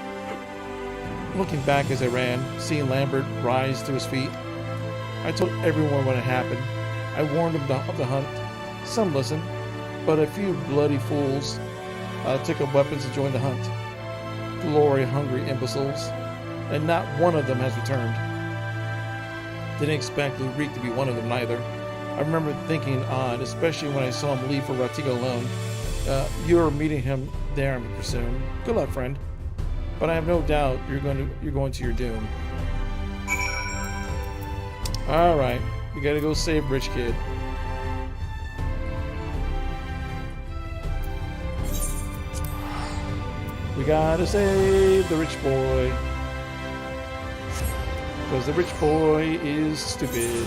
looking back as I ran, seeing Lambert rise to his feet. I told everyone what had happened. I warned them of the hunt. Some listened, but a few bloody fools took up weapons to join the hunt. Glory-hungry imbeciles, and not one of them has returned. Didn't expect Lou Reek to be one of them neither. I remember thinking odd, especially when I saw him leave for Ratika alone. You're meeting him there, I presume. Good luck, friend. But I have no doubt you're going to your doom. All right, we gotta go save Rich Kid. We gotta save the rich boy. Because the rich boy is stupid.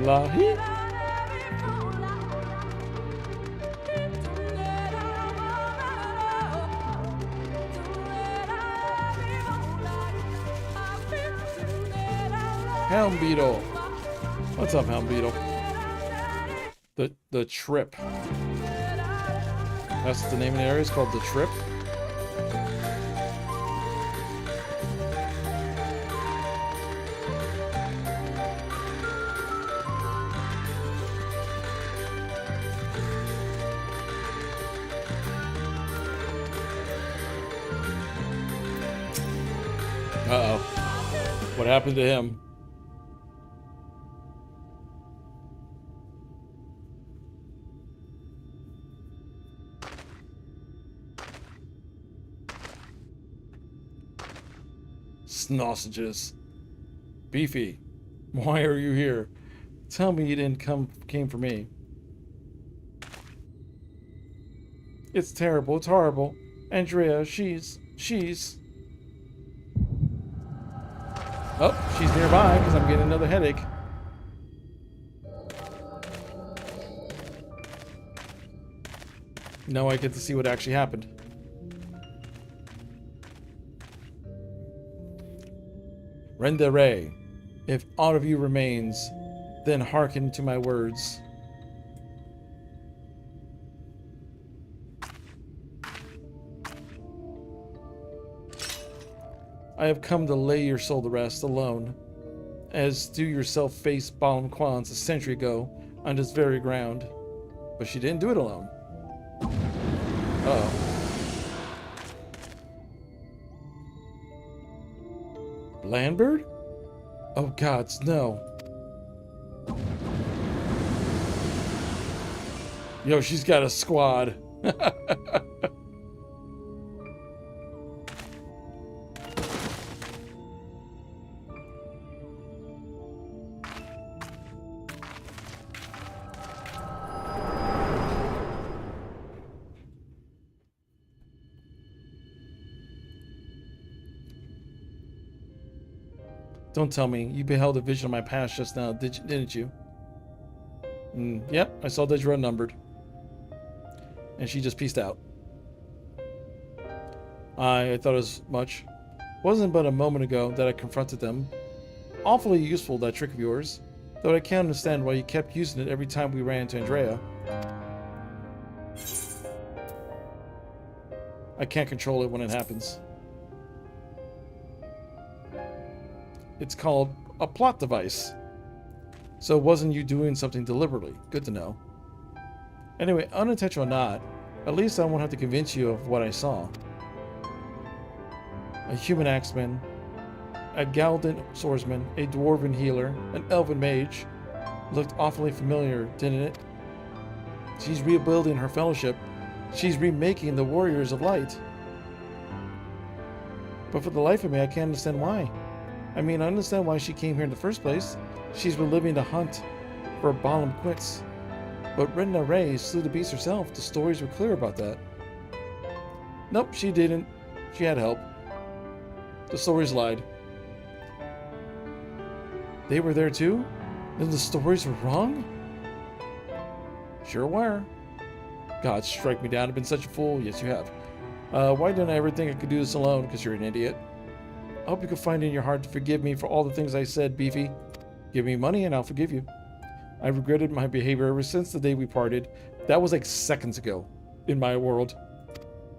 Lahi? Helm Beetle. What's up, Helm Beetle? The Trip. That's the name of the area. It's called the Trip. Uh-oh. What happened to him? Sausages. Beefy, why are you here? Tell me you didn't came for me. It's terrible. It's horrible. Andrea, she's... Oh, she's nearby because I'm getting another headache. Now I get to see what actually happened. Rendere, if aught of you remains, then hearken to my words. I have come to lay your soul to rest alone, as do yourself face Balam Kwan's a century ago on this very ground. But she didn't do it alone. Uh-oh. Landbird? Oh gods, no. Yo, she's got a squad. Don't tell me. You beheld a vision of my past just now, didn't you? Yep, I saw that you were unnumbered. And she just pieced out. I thought as much. Wasn't but a moment ago that I confronted them. Awfully useful, that trick of yours. Though I can't understand why you kept using it every time we ran into Andrea. I can't control it when it happens. It's called a plot device. So wasn't you doing something deliberately? Good to know. Anyway, unintentional or not, at least I won't have to convince you of what I saw. A human axeman, a Galdan swordsman, a dwarven healer, an elven mage. Looked awfully familiar, didn't it? She's rebuilding her fellowship. She's remaking the Warriors of Light. But for the life of me, I can't understand why. I mean, I understand why she came here in the first place. She's reliving the hunt for Balam Quits. But Redna Ray slew the beast herself. The stories were clear about that. Nope, she didn't. She had help. The stories lied. They were there too? Then the stories were wrong? Sure were. God, strike me down. I've been such a fool. Yes, you have. Why didn't I ever think I could do this alone? Because you're an idiot. I hope you can find in your heart to forgive me for all the things I said, Beefy. Give me money and I'll forgive you. I've regretted my behavior ever since the day we parted. That was like seconds ago in my world.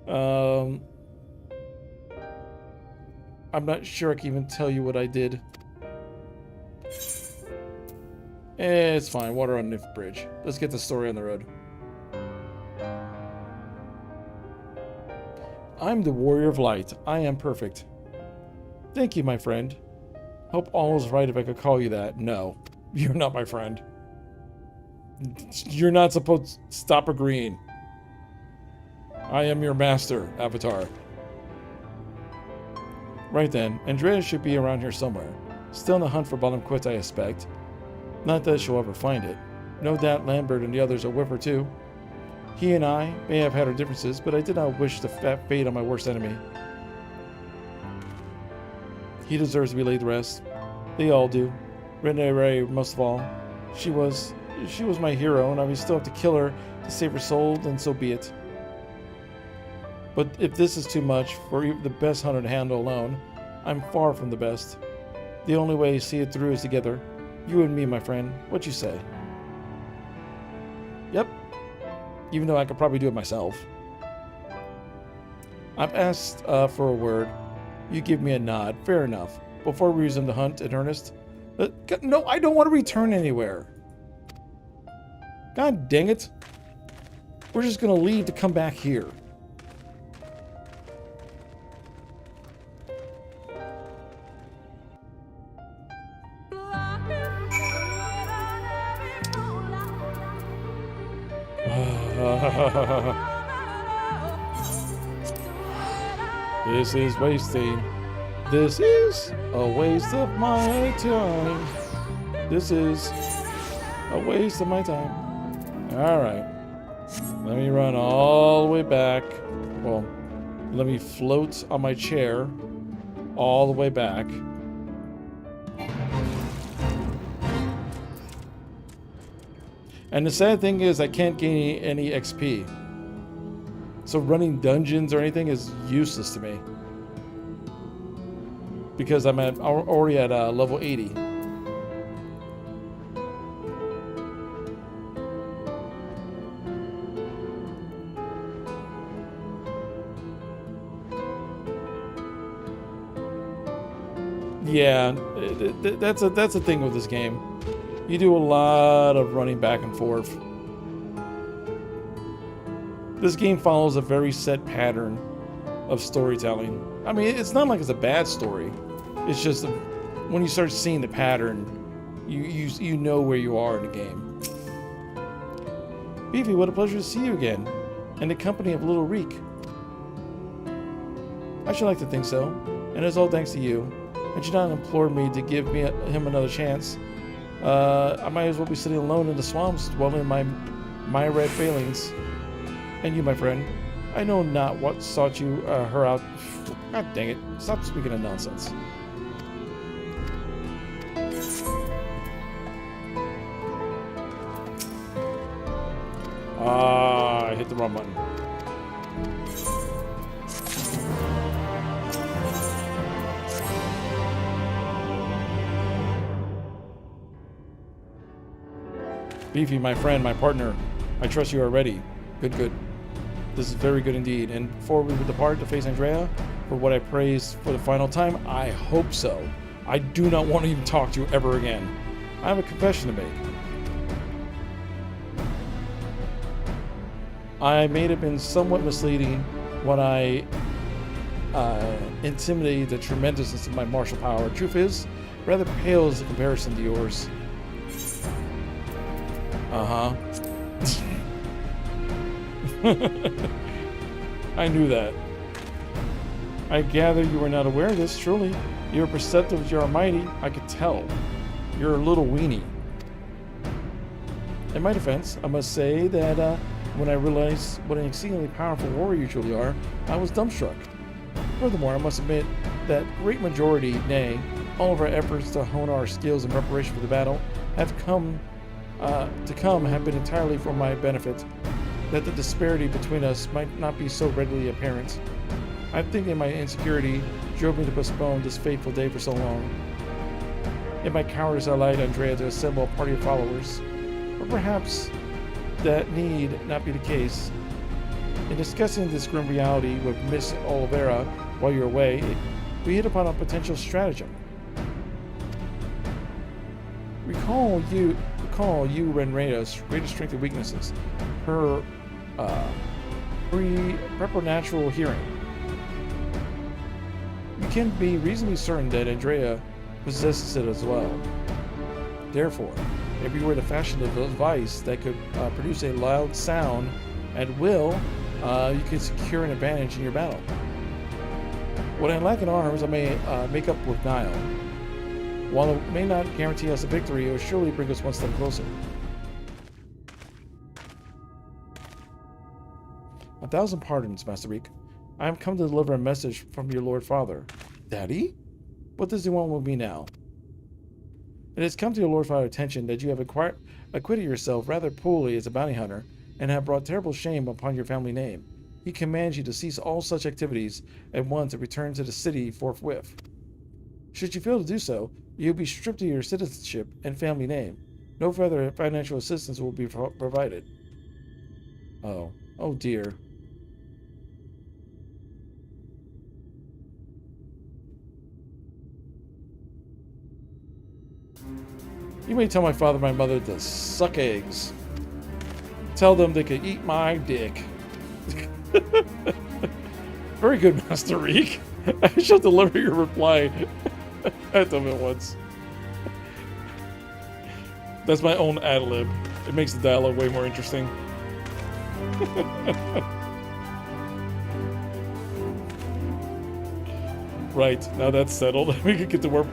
I'm not sure I can even tell you what I did. It's fine. Water on the bridge. Let's get the story on the road. I'm the Warrior of Light. I am perfect. Thank you, my friend. Hope all is right if I could call you that. No, you're not my friend. You're not supposed to stop agreeing. I am your master, Avatar. Right then, Andrea should be around here somewhere. Still in the hunt for Balam Quits, I expect. Not that she'll ever find it. No doubt Lambert and the others are with her too. He and I may have had our differences, but I did not wish the fate on my worst enemy. He deserves to be laid to rest. They all do. Renee Ray, most of all. She was my hero, and I would still have to kill her to save her soul, then so be it. But if this is too much for even the best hunter to handle alone, I'm far from the best. The only way to see it through is together. You and me, my friend. What you say? Yep. Even though I could probably do it myself. I've asked for a word. You give me a nod. Fair enough. Before we resume the hunt in earnest. No, I don't want to return anywhere. God dang it. We're just going to leave to come back here. This is wasting. This is a waste of my time. This is a waste of my time. Alright. Let me run all the way back. Well, let me float on my chair all the way back. And the sad thing is I can't gain any XP. So running dungeons or anything is useless to me. Because I'm already at level 80. Yeah, that's a thing with this game. You do a lot of running back and forth. This game follows a very set pattern of storytelling. I mean, it's not like it's a bad story. It's just when you start seeing the pattern, you know where you are in the game. Beefy, what a pleasure to see you again, in the company of Little Reek. I should like to think so, and it's all thanks to you. And you not implored me to give him another chance. I might as well be sitting alone in the swamps, dwelling in my red failings. And you, my friend, I know not what sought you her out. God dang it! Stop speaking of nonsense. I hit the wrong button. Beefy, my friend, my partner, I trust you are ready. Good, good. This is very good indeed. And before we depart to face Andrea, for what I praise for the final time, I hope so. I do not want to even talk to you ever again. I have a confession to make. I may have been somewhat misleading when I intimidated the tremendousness of my martial power. Truth is, rather pale as a comparison to yours. Uh-huh. I knew that. I gather you are not aware of this, truly. You're perceptive as you are mighty. I could tell. You're a little weenie. In my defense, I must say that when I realized what an exceedingly powerful warrior you truly are, I was dumbstruck. Furthermore, I must admit that great majority, nay, all of our efforts to hone our skills in preparation for the battle have been entirely for my benefit, that the disparity between us might not be so readily apparent. I think that my insecurity drove me to postpone this fateful day for so long. In my cowardice, I allowed Andrea to assemble a party of followers, or perhaps that need not be the case. In discussing this grim reality with Miss Oliveira while you're away, we hit upon a potential stratagem. Recall you Renrea's greatest strength and weaknesses. Her preternatural hearing. You can be reasonably certain that Andrea possesses it as well. Therefore, if you were to fashion a device that could produce a loud sound at will, you can secure an advantage in your battle. What I lack in arms, I may make up with guile. While it may not guarantee us a victory, it will surely bring us one step closer. 1,000 pardons, Master Reek. I have come to deliver a message from your Lord Father. Daddy? What does he want with me now? It has come to your Lord Father's attention that you have acquitted yourself rather poorly as a bounty hunter and have brought terrible shame upon your family name. He commands you to cease all such activities at once and return to the city forthwith. Should you fail to do so, you will be stripped of your citizenship and family name. No further financial assistance will be provided. Oh dear. You may tell my father and my mother to suck eggs. Tell them they could eat my dick. Very good, Master Reek. I shall deliver your reply. I told him it once. That's my own ad-lib. It makes the dialogue way more interesting. Right, now that's settled. We could get to work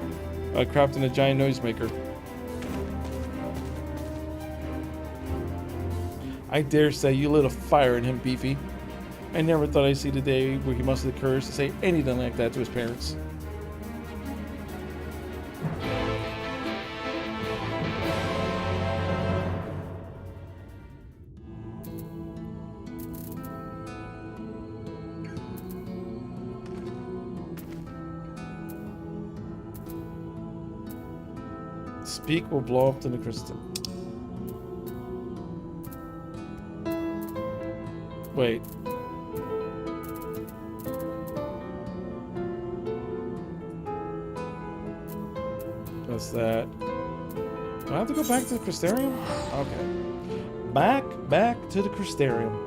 crafting a giant noisemaker. I dare say you lit a fire in him, Beefy. I never thought I'd see the day where he mustered the courage to say anything like that to his parents. Speak will blow up to the crystal. Wait. That's that. Do I have to go back to the Crystarium? Okay. Back to the Crystarium.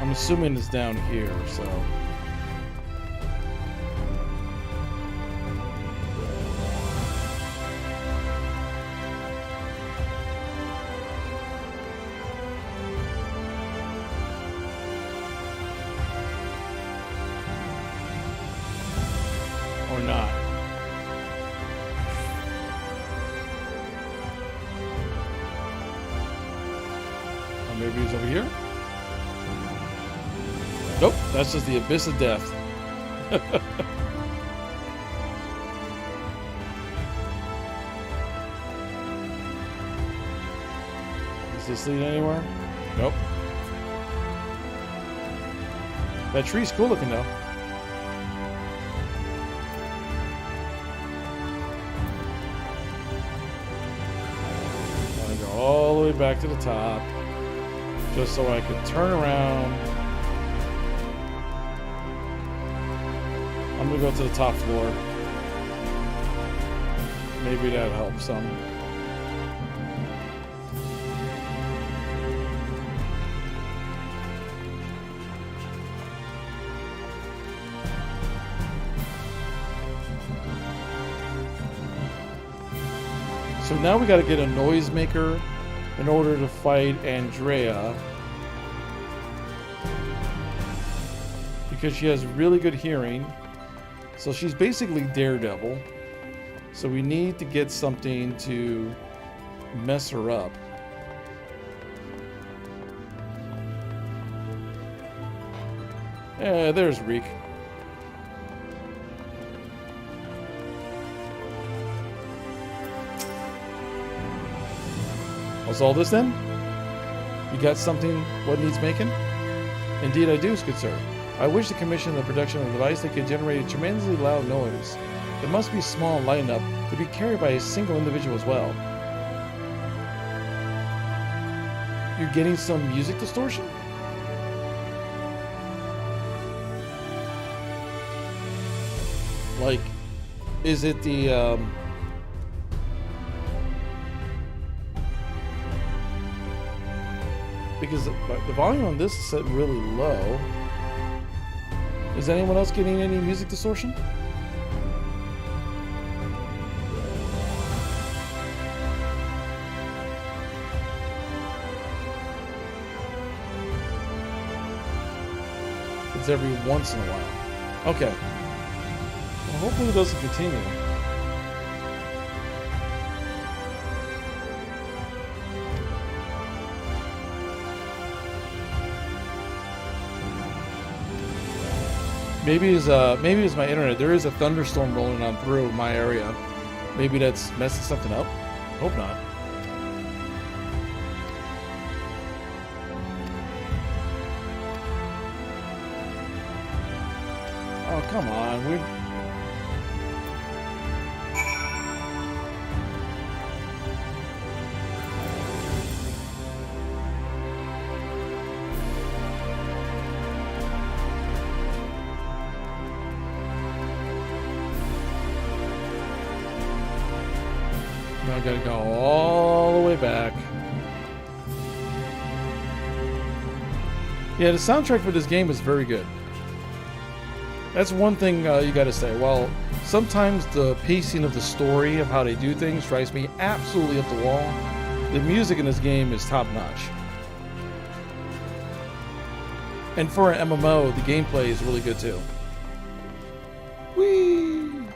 I'm assuming it's down here, so. Or not. Or maybe he's over here? Nope, that's just the abyss of death. Does this lead anywhere? Nope. That tree's cool looking though. I'm gonna go all the way back to the top, just so I could turn around. I'm gonna go to the top floor. Maybe that helps some. So now we gotta get a noisemaker in order to fight Andrea. Because she has really good hearing. So she's basically Daredevil. So we need to get something to mess her up. Yeah, there's Reek. What's all this then? You got something what needs making? Indeed I do, good sir. I wish to commission the production of a device that could generate a tremendously loud noise. It must be small and light enough to be carried by a single individual as well. You're getting some music distortion? Like, is it the, because the volume on this is set really low. Is anyone else getting any music distortion? It's every once in a while. Okay. Well, hopefully it doesn't continue. Maybe it's my internet. There is a thunderstorm rolling on through my area. Maybe that's messing something up. Hope not. Oh, come on. I gotta go all all the way back. Yeah, the soundtrack for this game is very good. That's one thing you gotta say. While sometimes the pacing of the story of how they do things drives me absolutely up the wall, the music in this game is top notch. And for an MMO, the gameplay is really good too. Whee!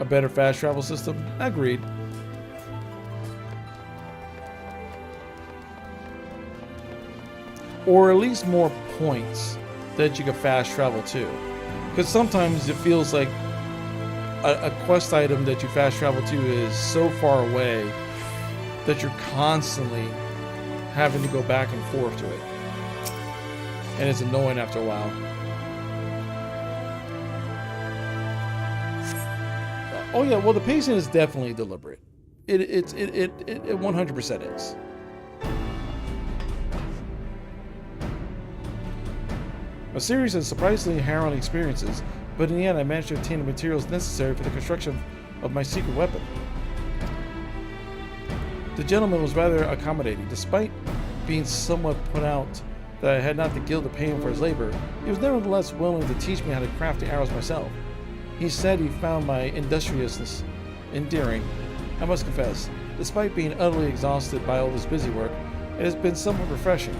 A better fast travel system? Agreed. Or at least more points that you can fast travel to. Because sometimes it feels like a quest item that you fast travel to is so far away that you're constantly having to go back and forth to it. And it's annoying after a while. Oh yeah, well the pacing is definitely deliberate. It 100% is. A series of surprisingly harrowing experiences, but in the end I managed to obtain the materials necessary for the construction of my secret weapon. The gentleman was rather accommodating. Despite being somewhat put out that I had not the guilt to pay him for his labor, he was nevertheless willing to teach me how to craft the arrows myself. He said he found my industriousness endearing. I must confess, despite being utterly exhausted by all this busy work, it has been somewhat refreshing.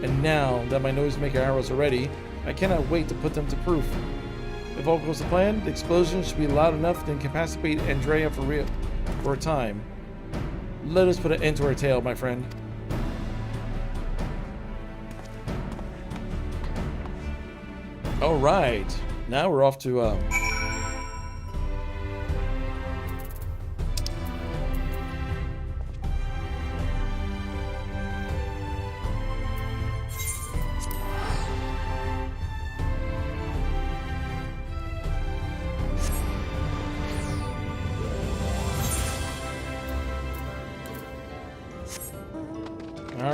And now that my noisemaker arrows are ready, I cannot wait to put them to proof. If all goes to plan, the explosion should be loud enough to incapacitate Andrea for a time. Let us put an end to our tale, my friend. All right. Now we're off to, all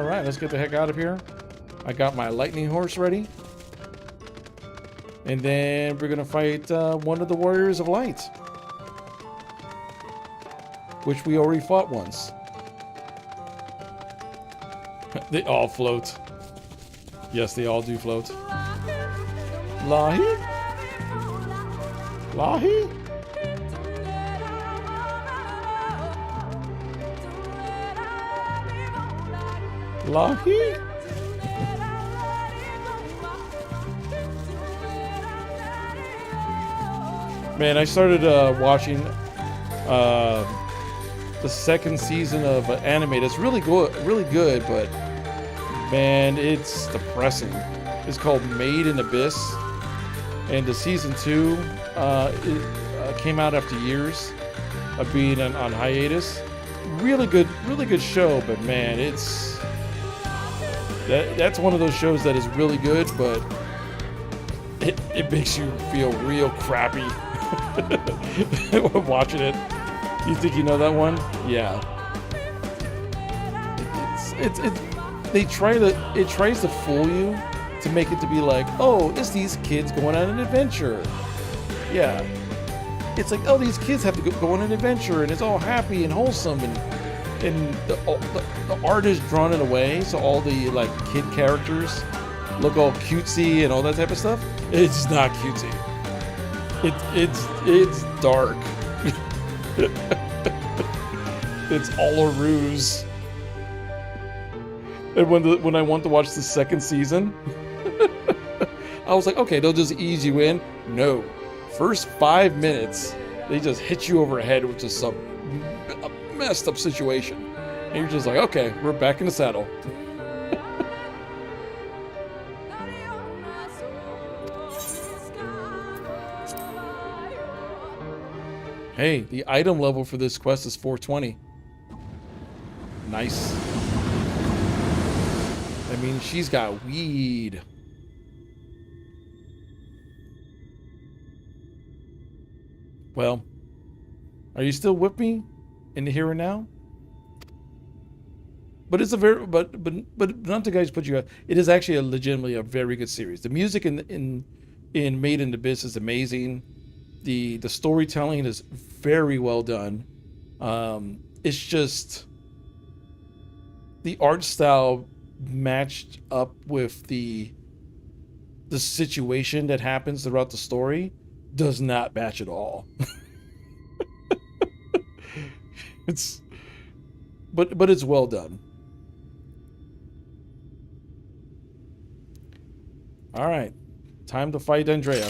right, let's get the heck out of here. I got my lightning horse ready. And then we're gonna fight one of the Warriors of Light, which we already fought once. They all float. Yes, they all do float. Lahi? Lahi? Lahi? Man, I started watching the second season of anime. That's really good, but man, it's depressing. It's called Made in Abyss, and the season 2 came out after years of being on hiatus. Really good show, but man, that's one of those shows that is really good, but it makes you feel real crappy watching it. You think you know that one? Yeah. It tries to fool you to make it to be like, oh, it's these kids going on an adventure. Yeah. It's like, oh, these kids have to go on an adventure, and it's all happy and wholesome, and the art is drawn in a way so all the like kid characters look all cutesy and all that type of stuff. It's not cutesy. It's dark. It's all a ruse. And when I want to watch the second season, I was like, okay, they'll just ease you in. No. First 5 minutes, they just hit you over the head with just a messed up situation. And you're just like, okay, we're back in the saddle. Hey, the item level for this quest is 420. Nice. I mean, she's got weed. Well, are you still with me in the here and now? but it's a very but not to guys put you out. It is actually legitimately a very good series. The music in Made in Abyss is amazing. The storytelling is very well done. It's just the art style matched up with the situation that happens throughout the story does not match at all. It's but it's well done. All right, time to fight Andrea.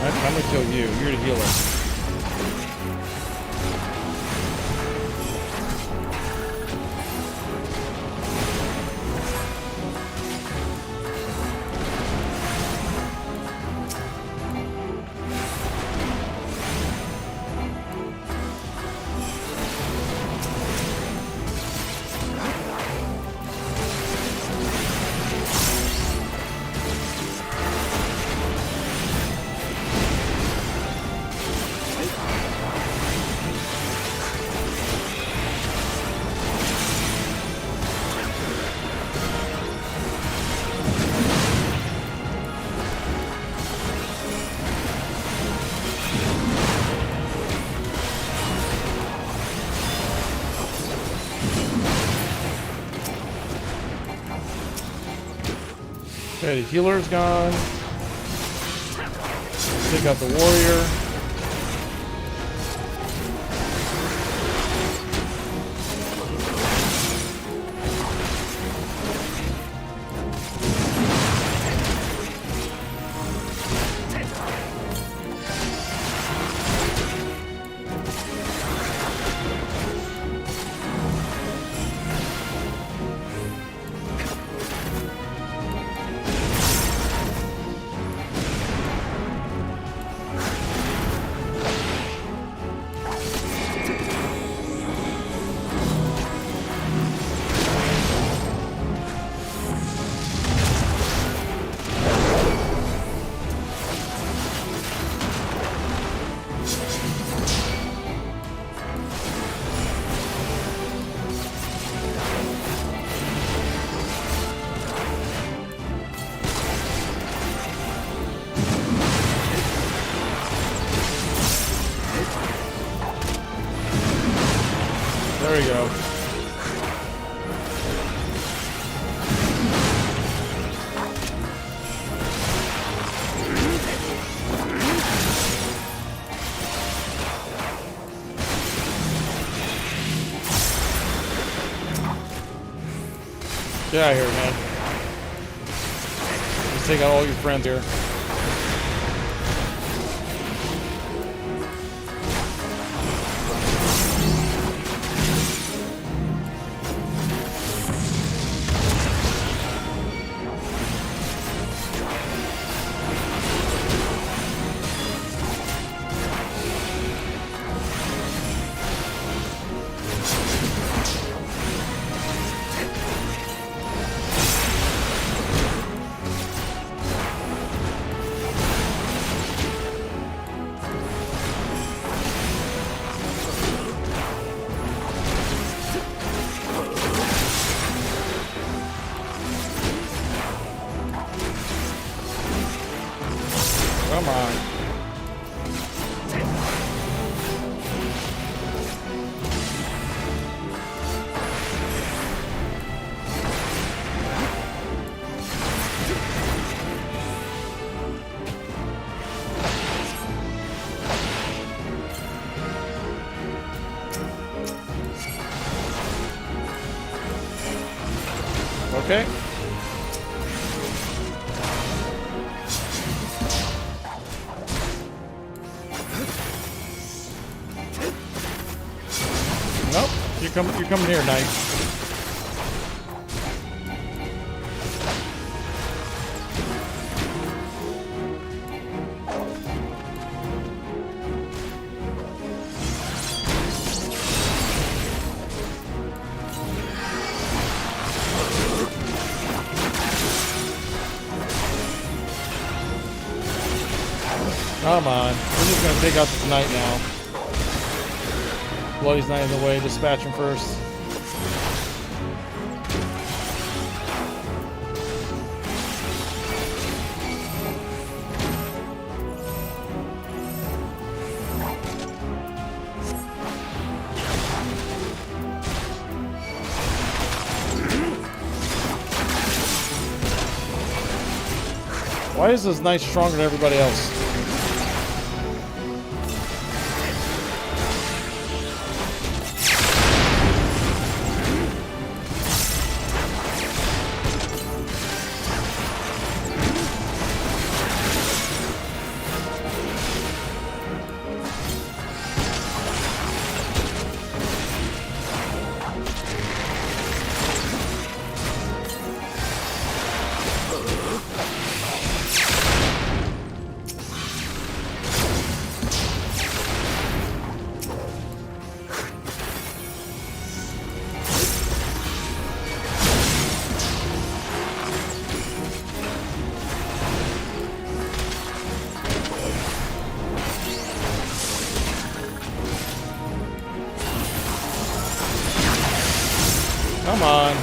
I'm gonna kill you. You're the healer. Okay, the healer's gone. Take out the warrior. There we go. Get out of here, man. Let's take out all your friends here. Come on. Okay. You're coming here, knight. Come on. We're just gonna take out the knight now. Bloody's not in the way. Dispatch him first. Why is this knight stronger than everybody else? Come on.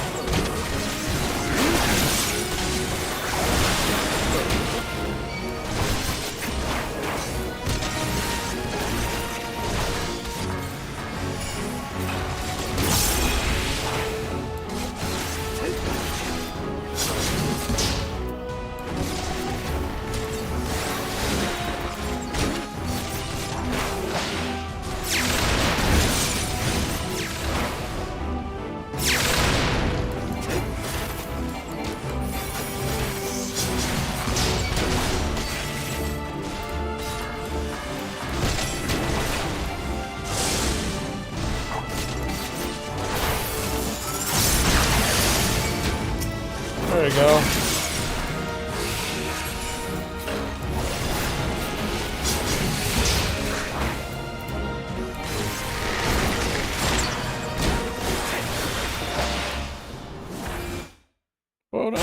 There we go. Oh no.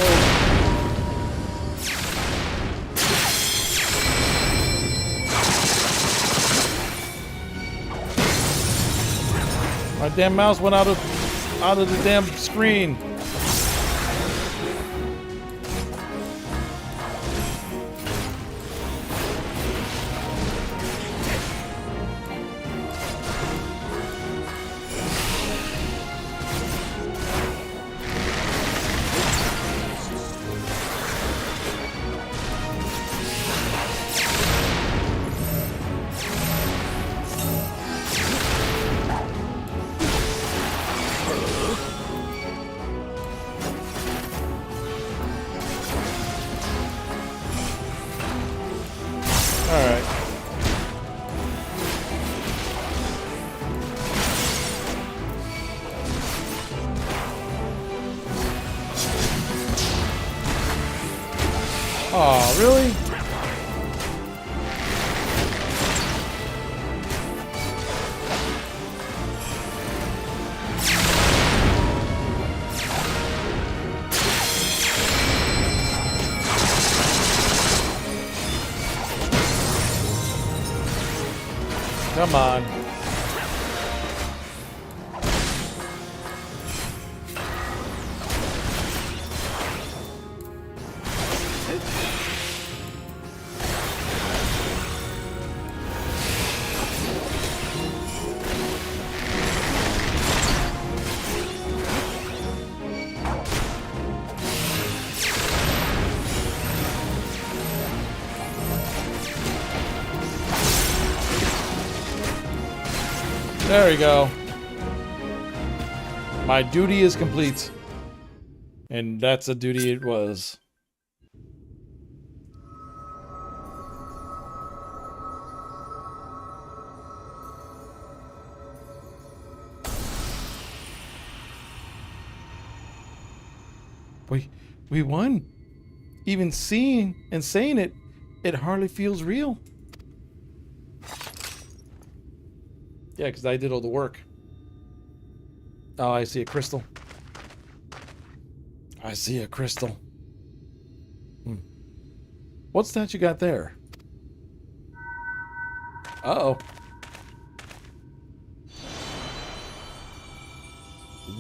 My damn mouse went out of the damn screen. Alright. Aw, really? Come on. There we go. My duty is complete. And that's a duty it was. We won. Even seeing and saying it, it hardly feels real. Yeah, because I did all the work. Oh, I see a crystal. I see a crystal. What's that you got there? Uh-oh.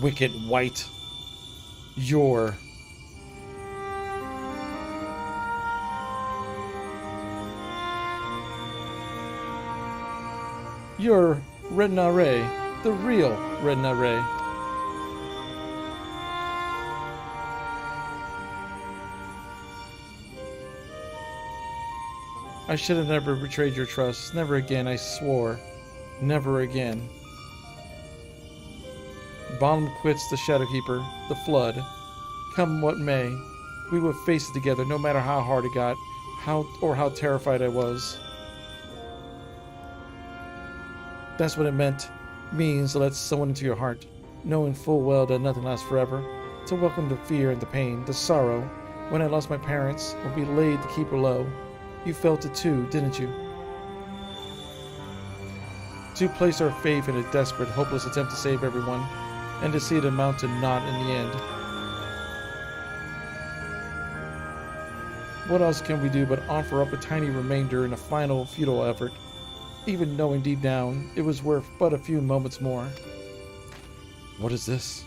Wicked White. You're Redna Ray, the real Redna Ray. I should have never betrayed your trust. Never again, I swore. Never again. Bottom quits the Shadowkeeper, the Flood. Come what may, we would face it together no matter how hard it got, how terrified I was. That's what it means to let someone into your heart, knowing full well that nothing lasts forever. To welcome the fear and the pain, the sorrow. When I lost my parents, when we laid the keeper low, you felt it too, didn't you? To place our faith in a desperate, hopeless attempt to save everyone, and to see it amount to naught in the end. What else can we do but offer up a tiny remainder in a final, futile effort, even knowing deep down it was worth but a few moments more? What is this?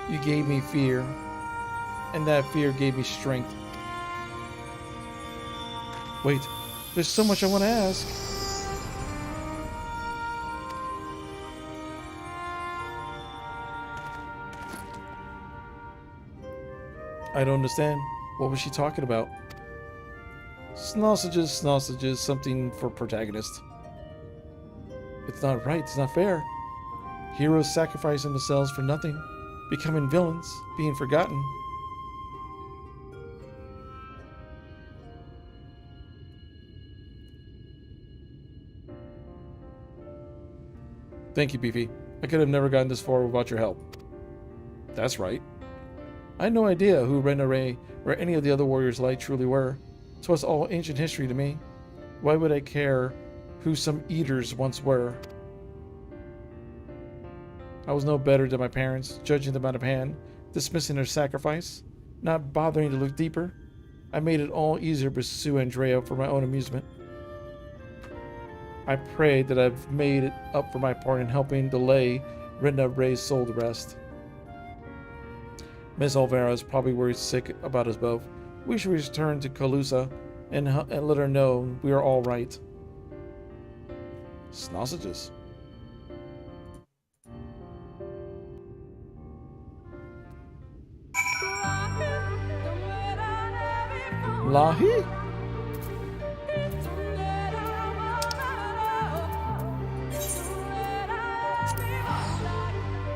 You gave me fear, and that fear gave me strength. Wait, there's so much I want to ask. I don't understand. What was she talking about? Sausages, something for protagonist. It's not right, it's not fair. Heroes sacrificing themselves for nothing, becoming villains, being forgotten. Thank you, Beefy. I could have never gotten this far without your help. That's right. I had no idea who Redna Ray or any of the other warriors light truly were. 'Twas all ancient history to me. Why would I care who some eaters once were? I was no better than my parents, judging them out of hand, dismissing their sacrifice, not bothering to look deeper. I made it all easier to pursue Andrea for my own amusement. I pray that I've made it up for my part in helping delay Redna Ray's soul to rest. Miss Olvera is probably worried sick about us both. We should return to Calusa and let her know we are all right. Sausages. Lahi?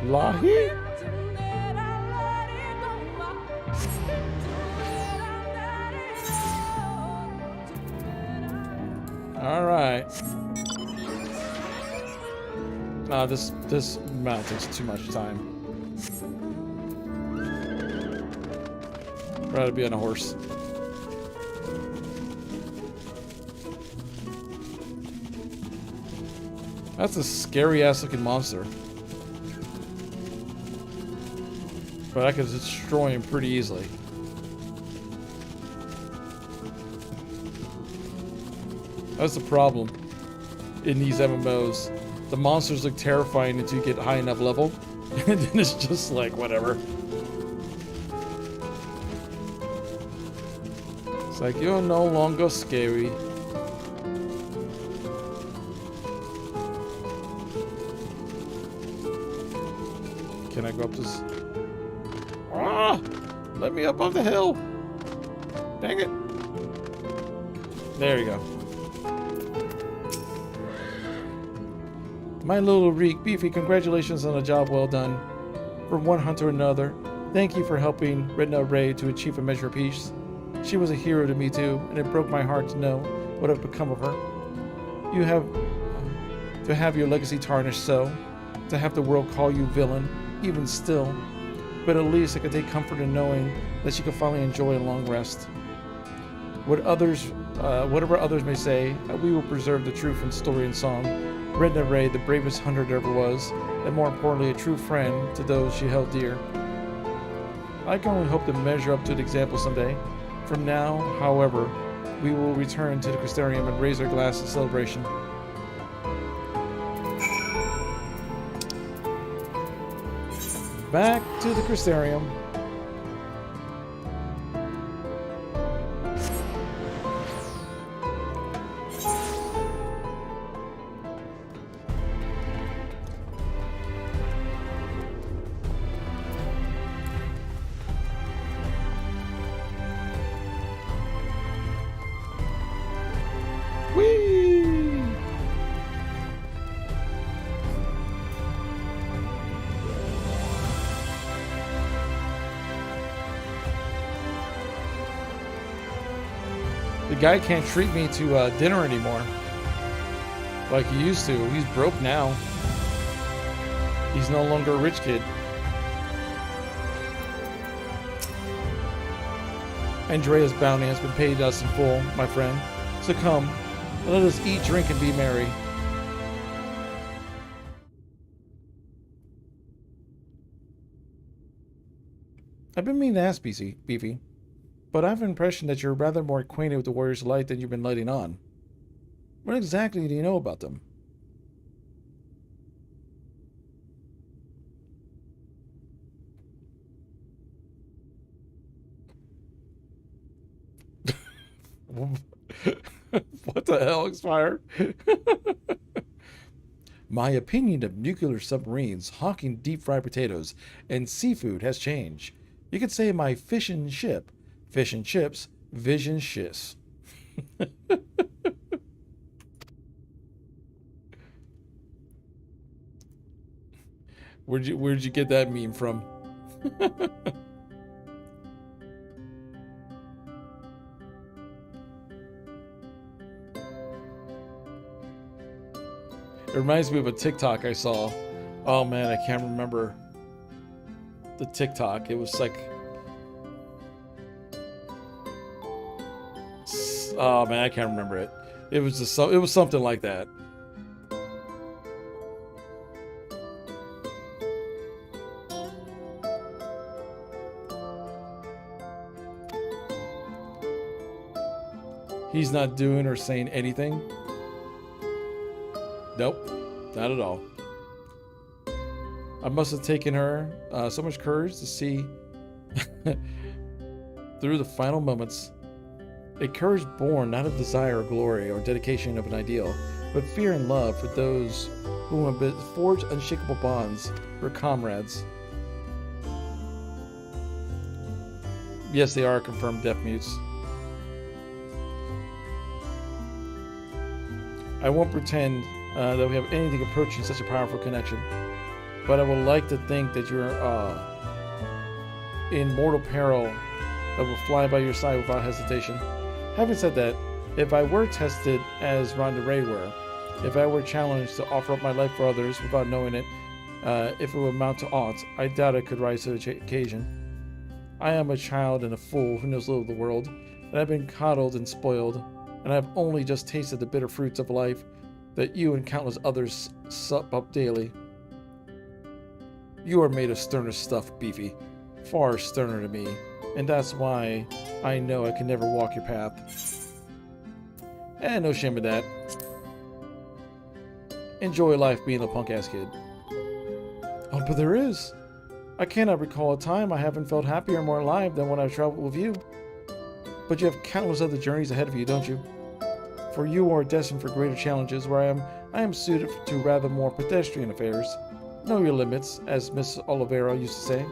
Lahi? All right. This mount takes too much time. Rather be on a horse. That's a scary ass looking monster. But I could destroy him pretty easily. That's the problem in these MMOs. The monsters look terrifying until you get high enough level, and then it's just like, whatever. It's like, you're no longer scary. Can I go up this? Ah! Let me up on the hill! Dang it! There you go. My little Reek, Beefy, congratulations on a job well done. From one hunter to another, thank you for helping Redna Ray to achieve a measure of peace. She was a hero to me too, and it broke my heart to know what had become of her. You have to have your legacy tarnished so, to have the world call you villain, even still. but at least I could take comfort in knowing that she could finally enjoy a long rest. Whatever others may say, we will preserve the truth in story and song. Red Ray, the bravest hunter there ever was, and more importantly, a true friend to those she held dear. I can only hope to measure up to the example someday. From now, however, we will return to the Crystarium and raise our glass in celebration. Back to the Crystarium. The guy can't treat me to dinner anymore like he used to. He's broke now. He's no longer a rich kid. Andrea's bounty has been paid us in full, my friend. So come, let us eat, drink, and be merry. I've been meaning to ask, Beefy, but I have an impression that you're rather more acquainted with the Warriors of Light than you've been letting on. What exactly do you know about them? What the hell, Expire? My opinion of nuclear submarines, hawking deep-fried potatoes, and seafood has changed. You could say my fish and chips, vision shiss. Where'd you get that meme from? It reminds me of a TikTok I saw. Oh man, I can't remember the TikTok. It was like, oh man, I can't remember it. It was just it was something like that. He's not doing or saying anything. Nope, not at all. I must have taken her so much courage to see through the final moments. A courage born not of desire or glory or dedication of an ideal, but fear and love for those who have forged unshakable bonds for comrades. Yes, they are confirmed deaf mutes. I won't pretend that we have anything approaching such a powerful connection, but I would like to think that you're in mortal peril that will fly by your side without hesitation. Having said that, if I were tested as Rhonda Ray were, if I were challenged to offer up my life for others without knowing it, if it would amount to aught, I doubt I could rise to the occasion. I am a child and a fool who knows little of the world, and I've been coddled and spoiled, and I've only just tasted the bitter fruits of life that you and countless others sup up daily. You are made of sterner stuff, Beefy, far sterner to me, and that's why I know I can never walk your path. And no shame in that. Enjoy life being a punk-ass kid. Oh, but there is. I cannot recall a time I haven't felt happier and more alive than when I've traveled with you. But you have countless other journeys ahead of you, don't you? For you are destined for greater challenges, where I am suited to rather more pedestrian affairs. Know your limits, as Miss Oliveira used to say.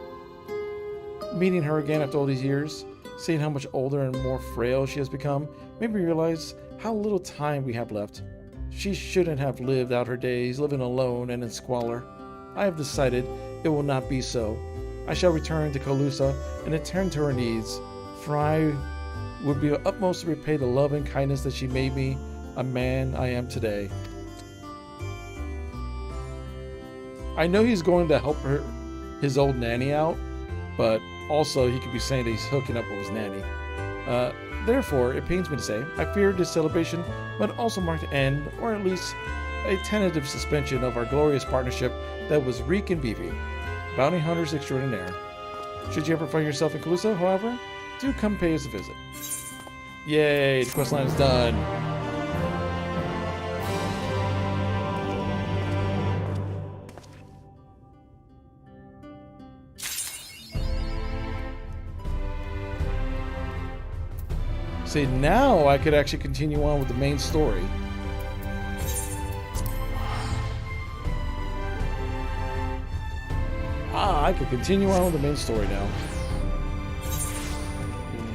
Meeting her again after all these years, seeing how much older and more frail she has become, made me realize how little time we have left. She shouldn't have lived out her days living alone and in squalor. I have decided it will not be so. I shall return to Calusa and attend to her needs, for I would be the utmost to repay the love and kindness that she made me a man I am today. I know he's going to help his old nanny out, but also he could be saying that he's hooking up with his nanny. Therefore, it pains me to say, I fear this celebration might also mark the end, or at least a tentative suspension of our glorious partnership that was Reek and Beefy, bounty hunters extraordinaire. Should you ever find yourself in Calusa, however, do come pay us a visit. Yay, the questline is done. See, now I could actually continue on with the main story. I could continue on with the main story now.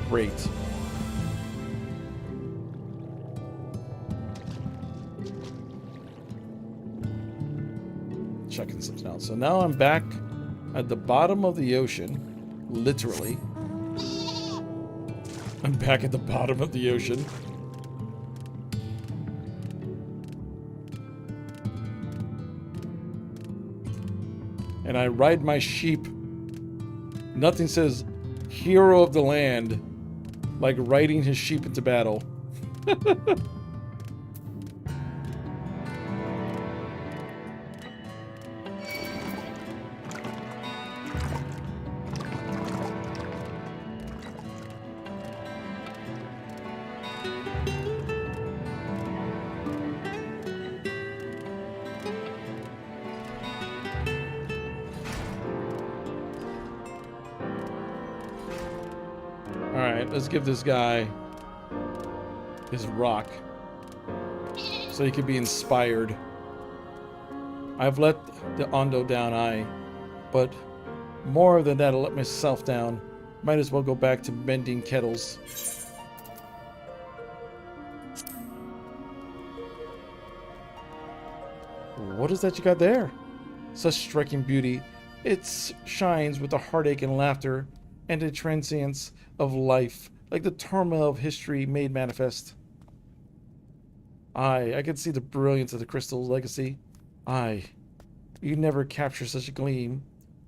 Great. Checking something out. So now I'm back at the bottom of the ocean, literally. I'm back at the bottom of the ocean. And I ride my sheep. Nothing says hero of the land like riding his sheep into battle. Alright, let's give this guy his rock so he can be inspired. I've let the Ondo down, but more than that, I let myself down. Might as well go back to mending kettles. What is that you got there? Such striking beauty. It shines with the heartache and laughter and the transience of life, like the turmoil of history made manifest. I can see the brilliance of the crystal's legacy. You never capture such a gleam,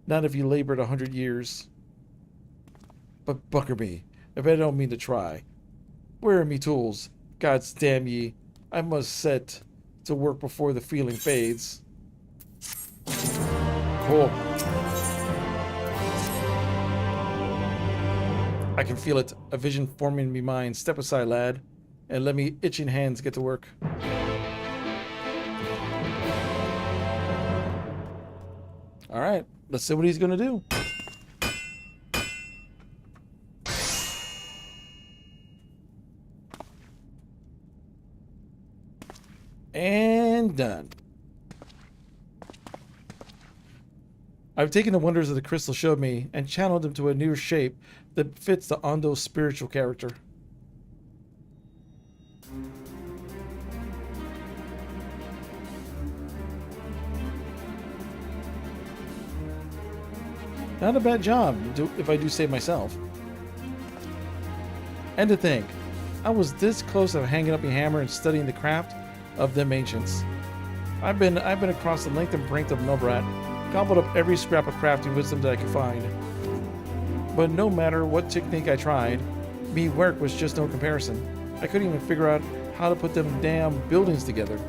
not if you labored 100 years. But bucker me, if I don't mean to try. Where are me tools? Gods damn ye, I must set to work before the feeling fades. Cool. I can feel it, a vision forming in me mind. Step aside, lad, and let me itching hands get to work. Alright, let's see what he's gonna do. And done. I've taken the wonders of the crystal showed me and channeled them to a new shape that fits the Ondo's spiritual character. Not a bad job, if I do say myself. And to think, I was this close to hanging up my hammer and studying the craft of them ancients. I've been across the length and breadth of Nobrat, gobbled up every scrap of crafting wisdom that I could find. But no matter what technique I tried, me work was just no comparison. I couldn't even figure out how to put them damn buildings together.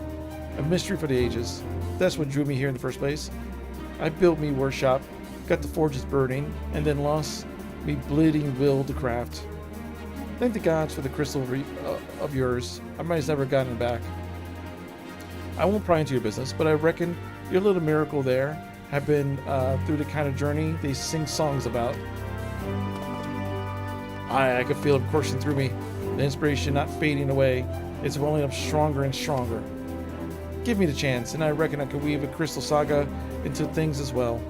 A mystery for the ages. That's what drew me here in the first place. I built me workshop, got the forges burning, and then lost me bleeding will to craft. Thank the gods for the crystal of yours. I might have never gotten it back. I won't pry into your business, but I reckon your little miracle there have been through the kind of journey they sing songs about. I could feel it coursing through me, the inspiration not fading away. It's rolling up stronger and stronger. Give me the chance, and I reckon I could weave a crystal saga into things as well.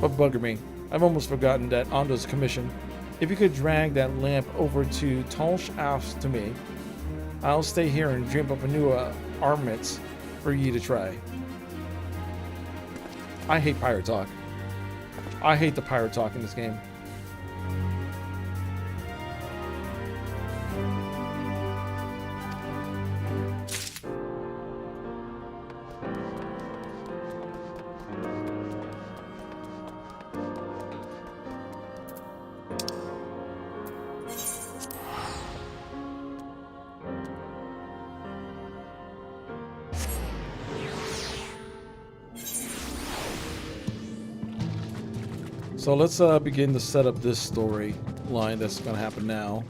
But bugger me, I've almost forgotten that Ondo's commission. If you could drag that lamp over to Tolsh Alps to me, I'll stay here and dream up a new armaments for ye to try. I hate pirate talk. I hate the pirate talk in this game. So let's begin to set up this story line that's going to happen now.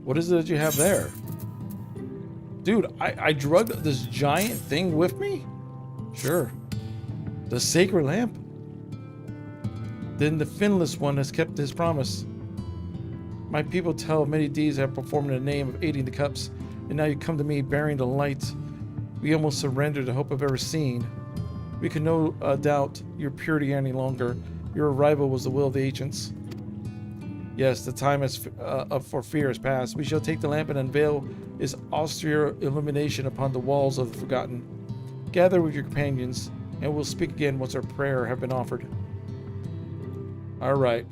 What is it that you have there? Dude, I drugged this giant thing with me? Sure. The sacred lamp? Then the finless one has kept his promise. My people tell of many deeds I have performed in the name of aiding the cups, and now you come to me bearing the light. We almost surrendered the hope of ever seeing. We can no doubt your purity any longer. Your arrival was the will of the ancients. Yes, the time for fear has passed. We shall take the lamp and unveil its austere illumination upon the walls of the forgotten. Gather with your companions, and we'll speak again once our prayer have been offered. All right.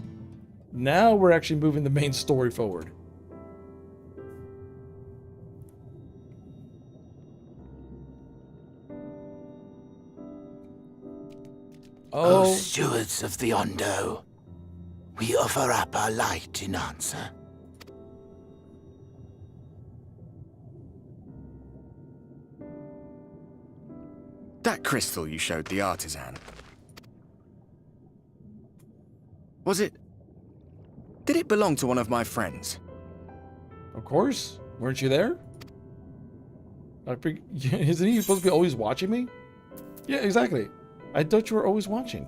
Now we're actually moving the main story forward. O stewards of the Ondo, we offer up our light in answer. That crystal you showed the artisan. Was it... Did it belong to one of my friends? Of course. Weren't you there? Isn't he supposed to be always watching me? Yeah, exactly. I thought you were always watching.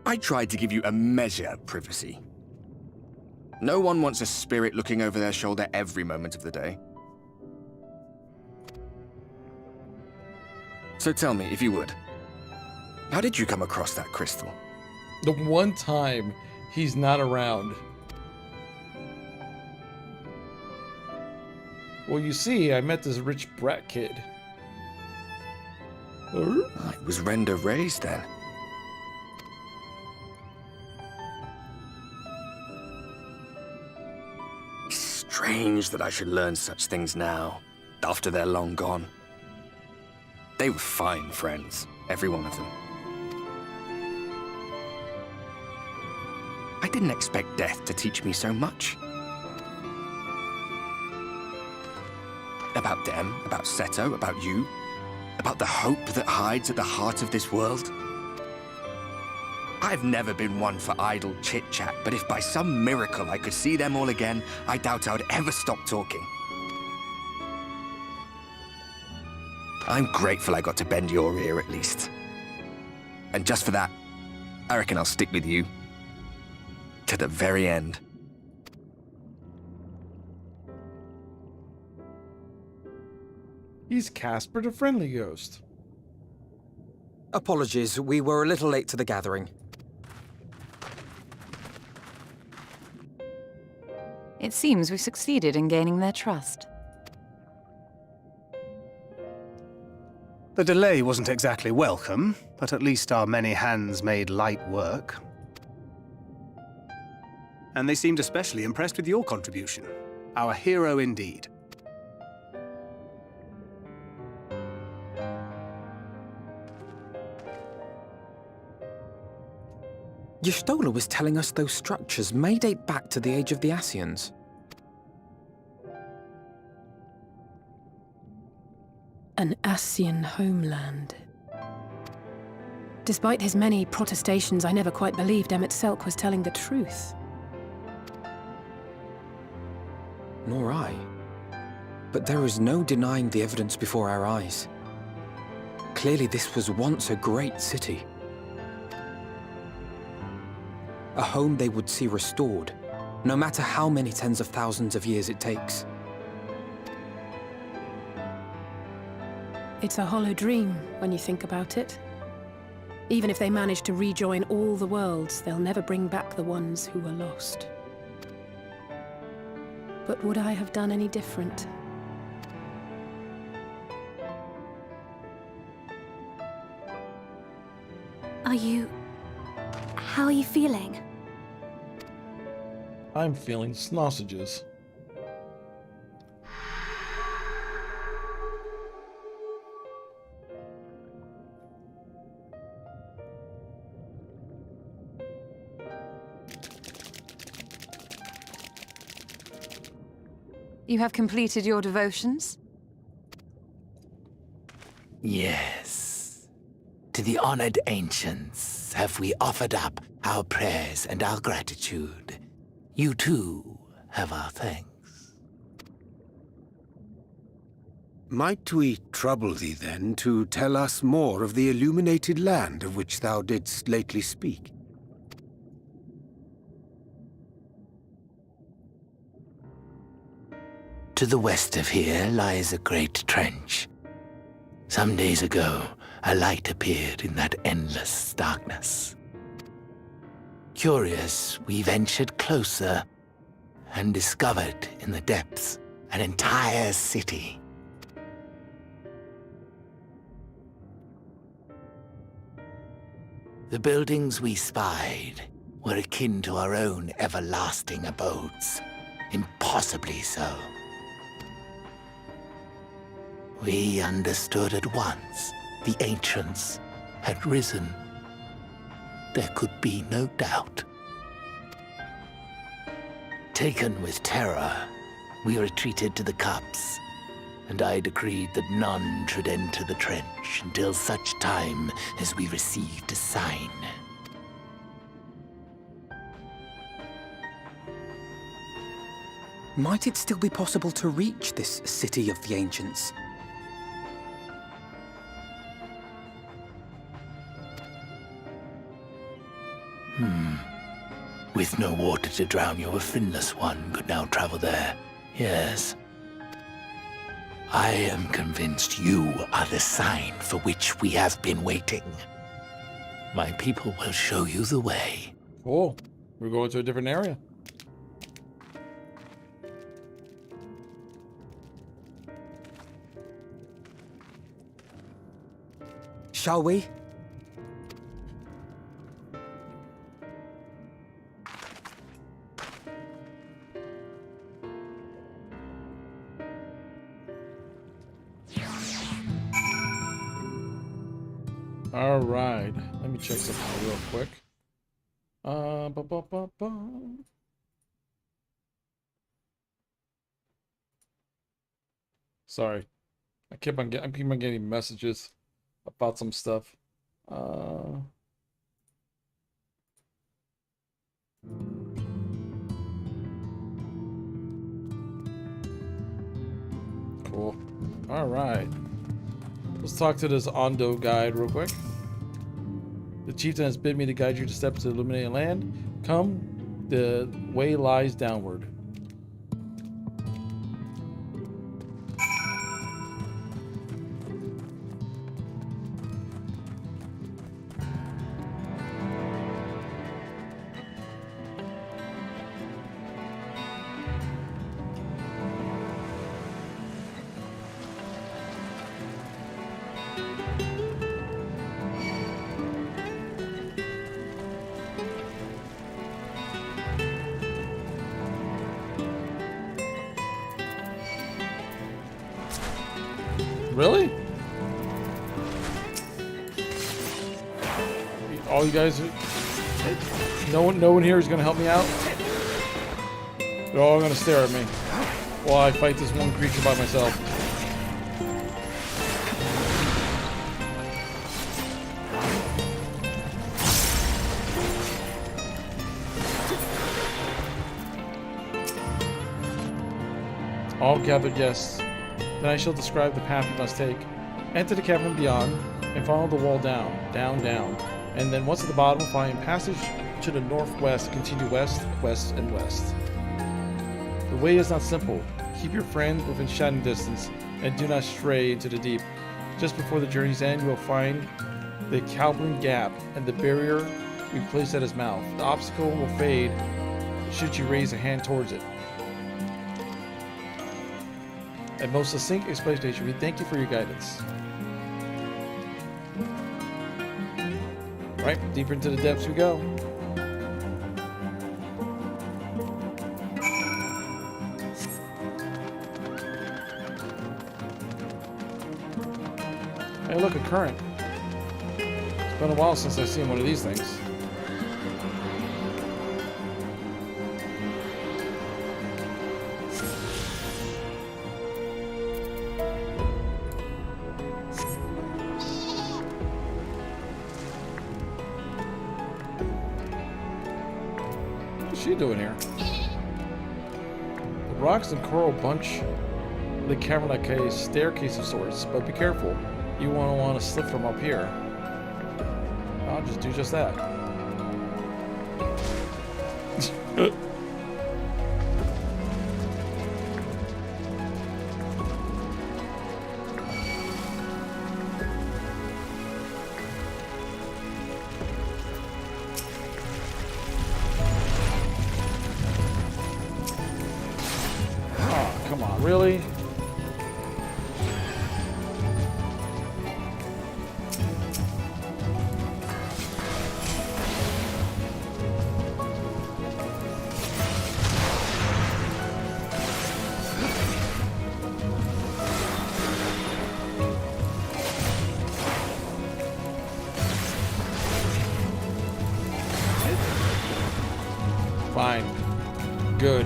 I tried to give you a measure of privacy. No one wants a spirit looking over their shoulder every moment of the day. So tell me, if you would, how did you come across that crystal? The one time he's not around. Well, you see, I met this rich brat kid. It was Render raised then. Strange that I should learn such things now, after they're long gone. They were fine friends, every one of them. I didn't expect death to teach me so much. About them, about Seto, about you, about the hope that hides at the heart of this world. I've never been one for idle chit-chat, but if by some miracle I could see them all again, I doubt I would ever stop talking. I'm grateful I got to bend your ear at least. And just for that, I reckon I'll stick with you. To the very end. He's Casper the Friendly Ghost. Apologies, we were a little late to the gathering. It seems we succeeded in gaining their trust. The delay wasn't exactly welcome, but at least our many hands made light work. And they seemed especially impressed with your contribution. Our hero indeed. Y'shtola was telling us those structures may date back to the age of the Ascians. An Ascian homeland. Despite his many protestations, I never quite believed Emmett Selk was telling the truth. Nor I. But there is no denying the evidence before our eyes. Clearly this was once a great city. A home they would see restored, no matter how many tens of thousands of years it takes. It's a hollow dream when you think about it. Even if they manage to rejoin all the worlds, they'll never bring back the ones who were lost. But would I have done any different? How are you feeling? I'm feeling sausages. You have completed your devotions? Yes. To the honored ancients have we offered up our prayers and our gratitude. You too have our thanks. Might we trouble thee then to tell us more of the illuminated land of which thou didst lately speak? To the west of here lies a great trench. Some days ago, a light appeared in that endless darkness. Curious, we ventured closer and discovered in the depths an entire city. The buildings we spied were akin to our own everlasting abodes, impossibly so. We understood at once the ancients had risen. There could be no doubt. Taken with terror, we retreated to the cups, and I decreed that none should enter the trench until such time as we received a sign. Might it still be possible to reach this city of the ancients? With no water to drown you, a finless one could now travel there. Yes. I am convinced you are the sign for which we have been waiting. My people will show you the way. Cool. We're going to a different area. Shall we? All right. Let me check something real quick. Sorry. I keep on getting messages about some stuff. Cool. All right. Let's talk to this Ondo guide real quick. The chieftain has bid me to guide you to steps to the illuminated land. Come, the way lies downward. Really? All you guys, no one here is gonna help me out. They're all gonna stare at me while I fight this one creature by myself. All gathered guests. Then I shall describe the path we must take. Enter the cavern beyond, and follow the wall down, down, down. And then once at the bottom, find passage to the northwest, continue west, west, and west. The way is not simple. Keep your friend within shouting distance, and do not stray into the deep. Just before the journey's end, you will find the Calvin Gap, and the barrier we place at his mouth. The obstacle will fade should you raise a hand towards it. A most succinct explanation. We thank you for your guidance. Right, deeper into the depths we go. Hey, look, a current. It's been a while since I've seen one of these things. she doing here? The rocks and coral bunch the cavern like a staircase of sorts, but be careful. You won't want to slip from up here. I'll just do just that. Oh, come on, really? Fine. Good.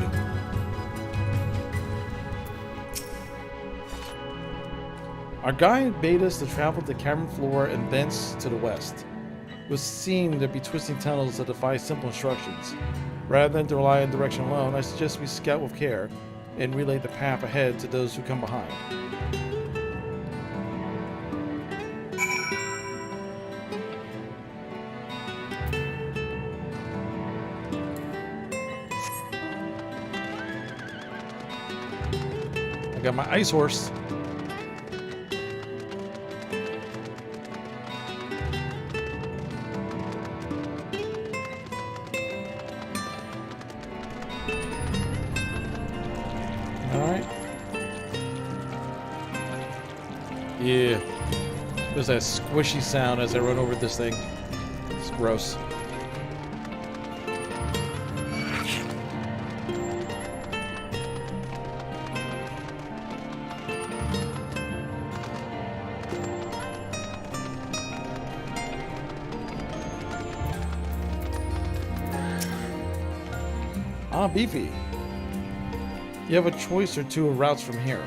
Our guide bade us to travel the cavern floor and thence to the west. It was seen to be twisting tunnels that defy simple instructions. Rather than to rely on direction alone, I suggest we scout with care and relay the path ahead to those who come behind. I got my ice horse. Alright. Yeah. There's that squishy sound as I run over this thing. It's gross. Ah, beefy. You have a choice or two of routes from here.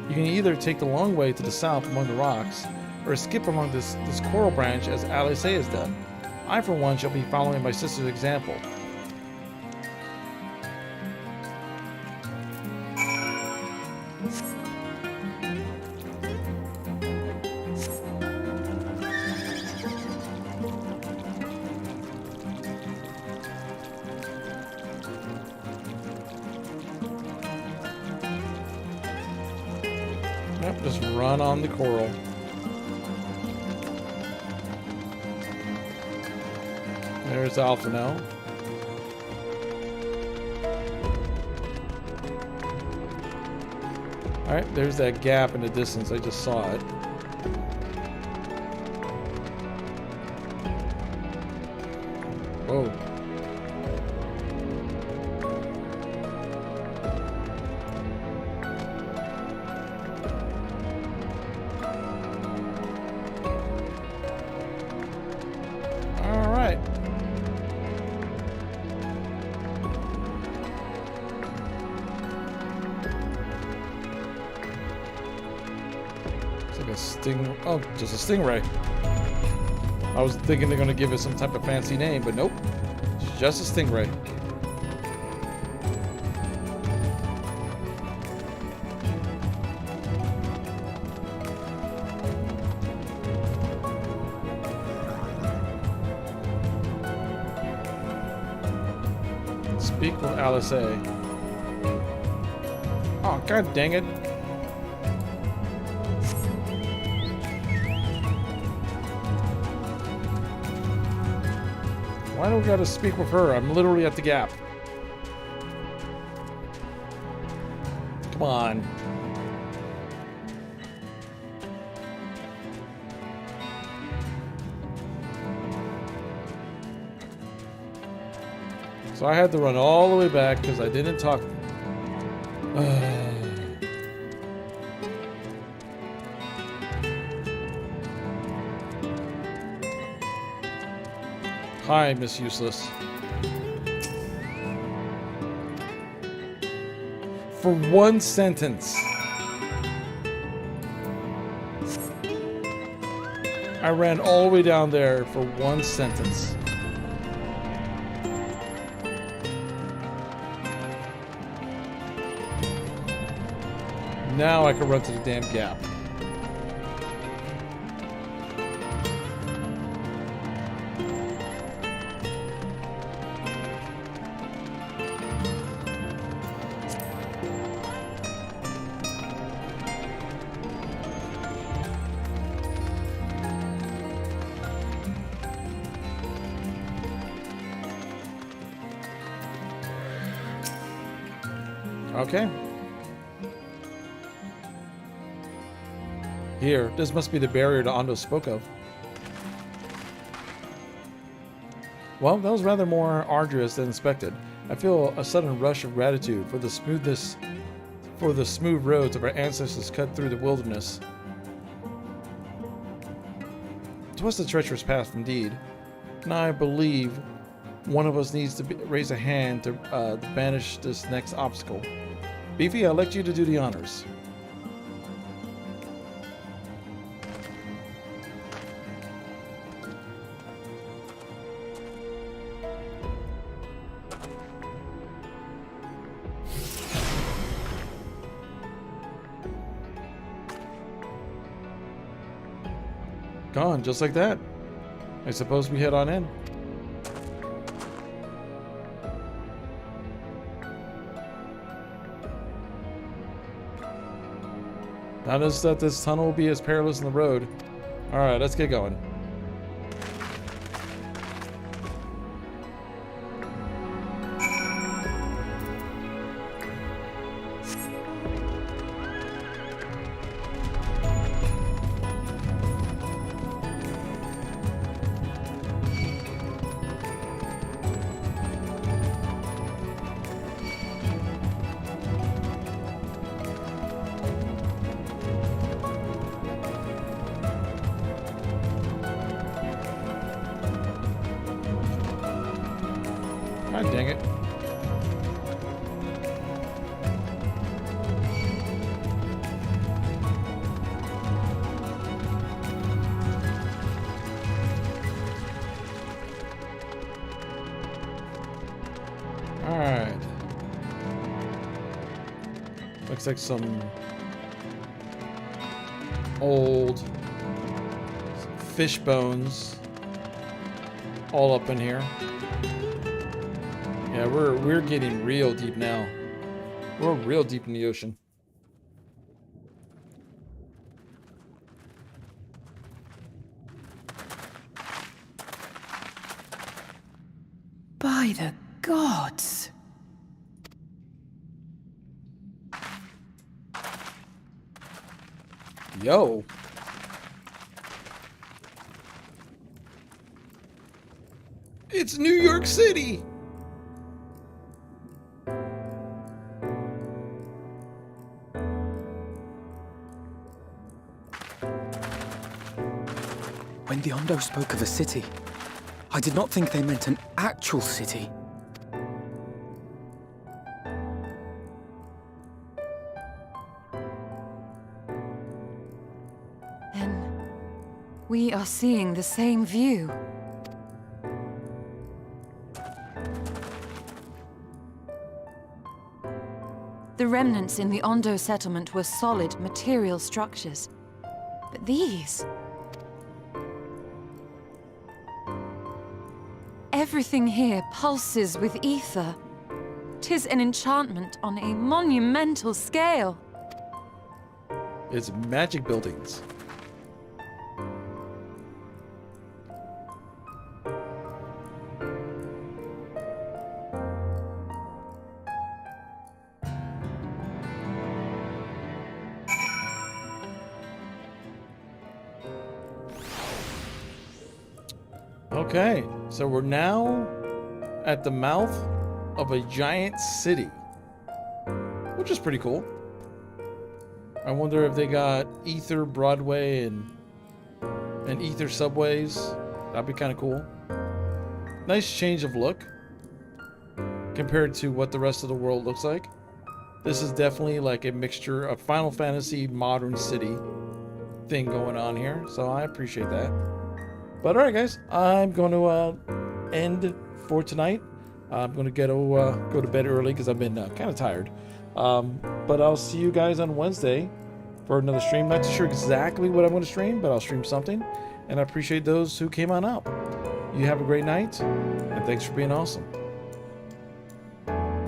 You can either take the long way to the south among the rocks, or skip along this coral branch as Alice has done. I, for one, shall be following my sister's example. Yep, just run on the coral. There's Alpha now. Alright, there's that gap in the distance. I just saw it. Whoa. Alright. It's like a sting. Oh, just a stingray. I was thinking they're gonna give it some type of fancy name, but nope. It's just a stingray. Speak with Alice A. Oh, god dang it. Why do we gotta speak with her? I'm literally at the gap. Come on. So I had to run all the way back because I didn't talk. Hi, Miss Useless. For one sentence. I ran all the way down there for one sentence. Now I can run to the damn gap. Okay. Here, this must be the barrier Ondo spoke of. Well, that was rather more arduous than expected. I feel a sudden rush of gratitude for the smooth roads of our ancestors cut through the wilderness. 'Twas a treacherous path indeed, and I believe one of us needs to raise a hand to banish this next obstacle. Beefy, I'll let you to do the honors. Gone, just like that. I suppose we head on in. Notice that this tunnel will be as perilous in the road. Alright, let's get going. God dang it. Alright. Looks like some old fish bones all up in here. Yeah, we're getting real deep now. We're real deep in the ocean. By the gods! Yo. It's New York City. When the Ondo spoke of a city, I did not think they meant an actual city. Then we are seeing the same view. The remnants in the Ondo settlement were solid material structures. But these... everything here pulses with ether. 'Tis an enchantment on a monumental scale. It's magic buildings. Okay, so we're now at the mouth of a giant city, which is pretty cool. I wonder if they got Ether Broadway and Ether subways. That'd be kind of cool. Nice change of look compared to what the rest of the world looks like. This is definitely like a mixture of Final Fantasy Modern City thing going on here, so I appreciate that. But alright guys, I'm going to end for tonight. I'm going to go to bed early because I've been kind of tired. But I'll see you guys on Wednesday for another stream. Not sure exactly what I'm going to stream, but I'll stream something. And I appreciate those who came on out. You have a great night, and thanks for being awesome.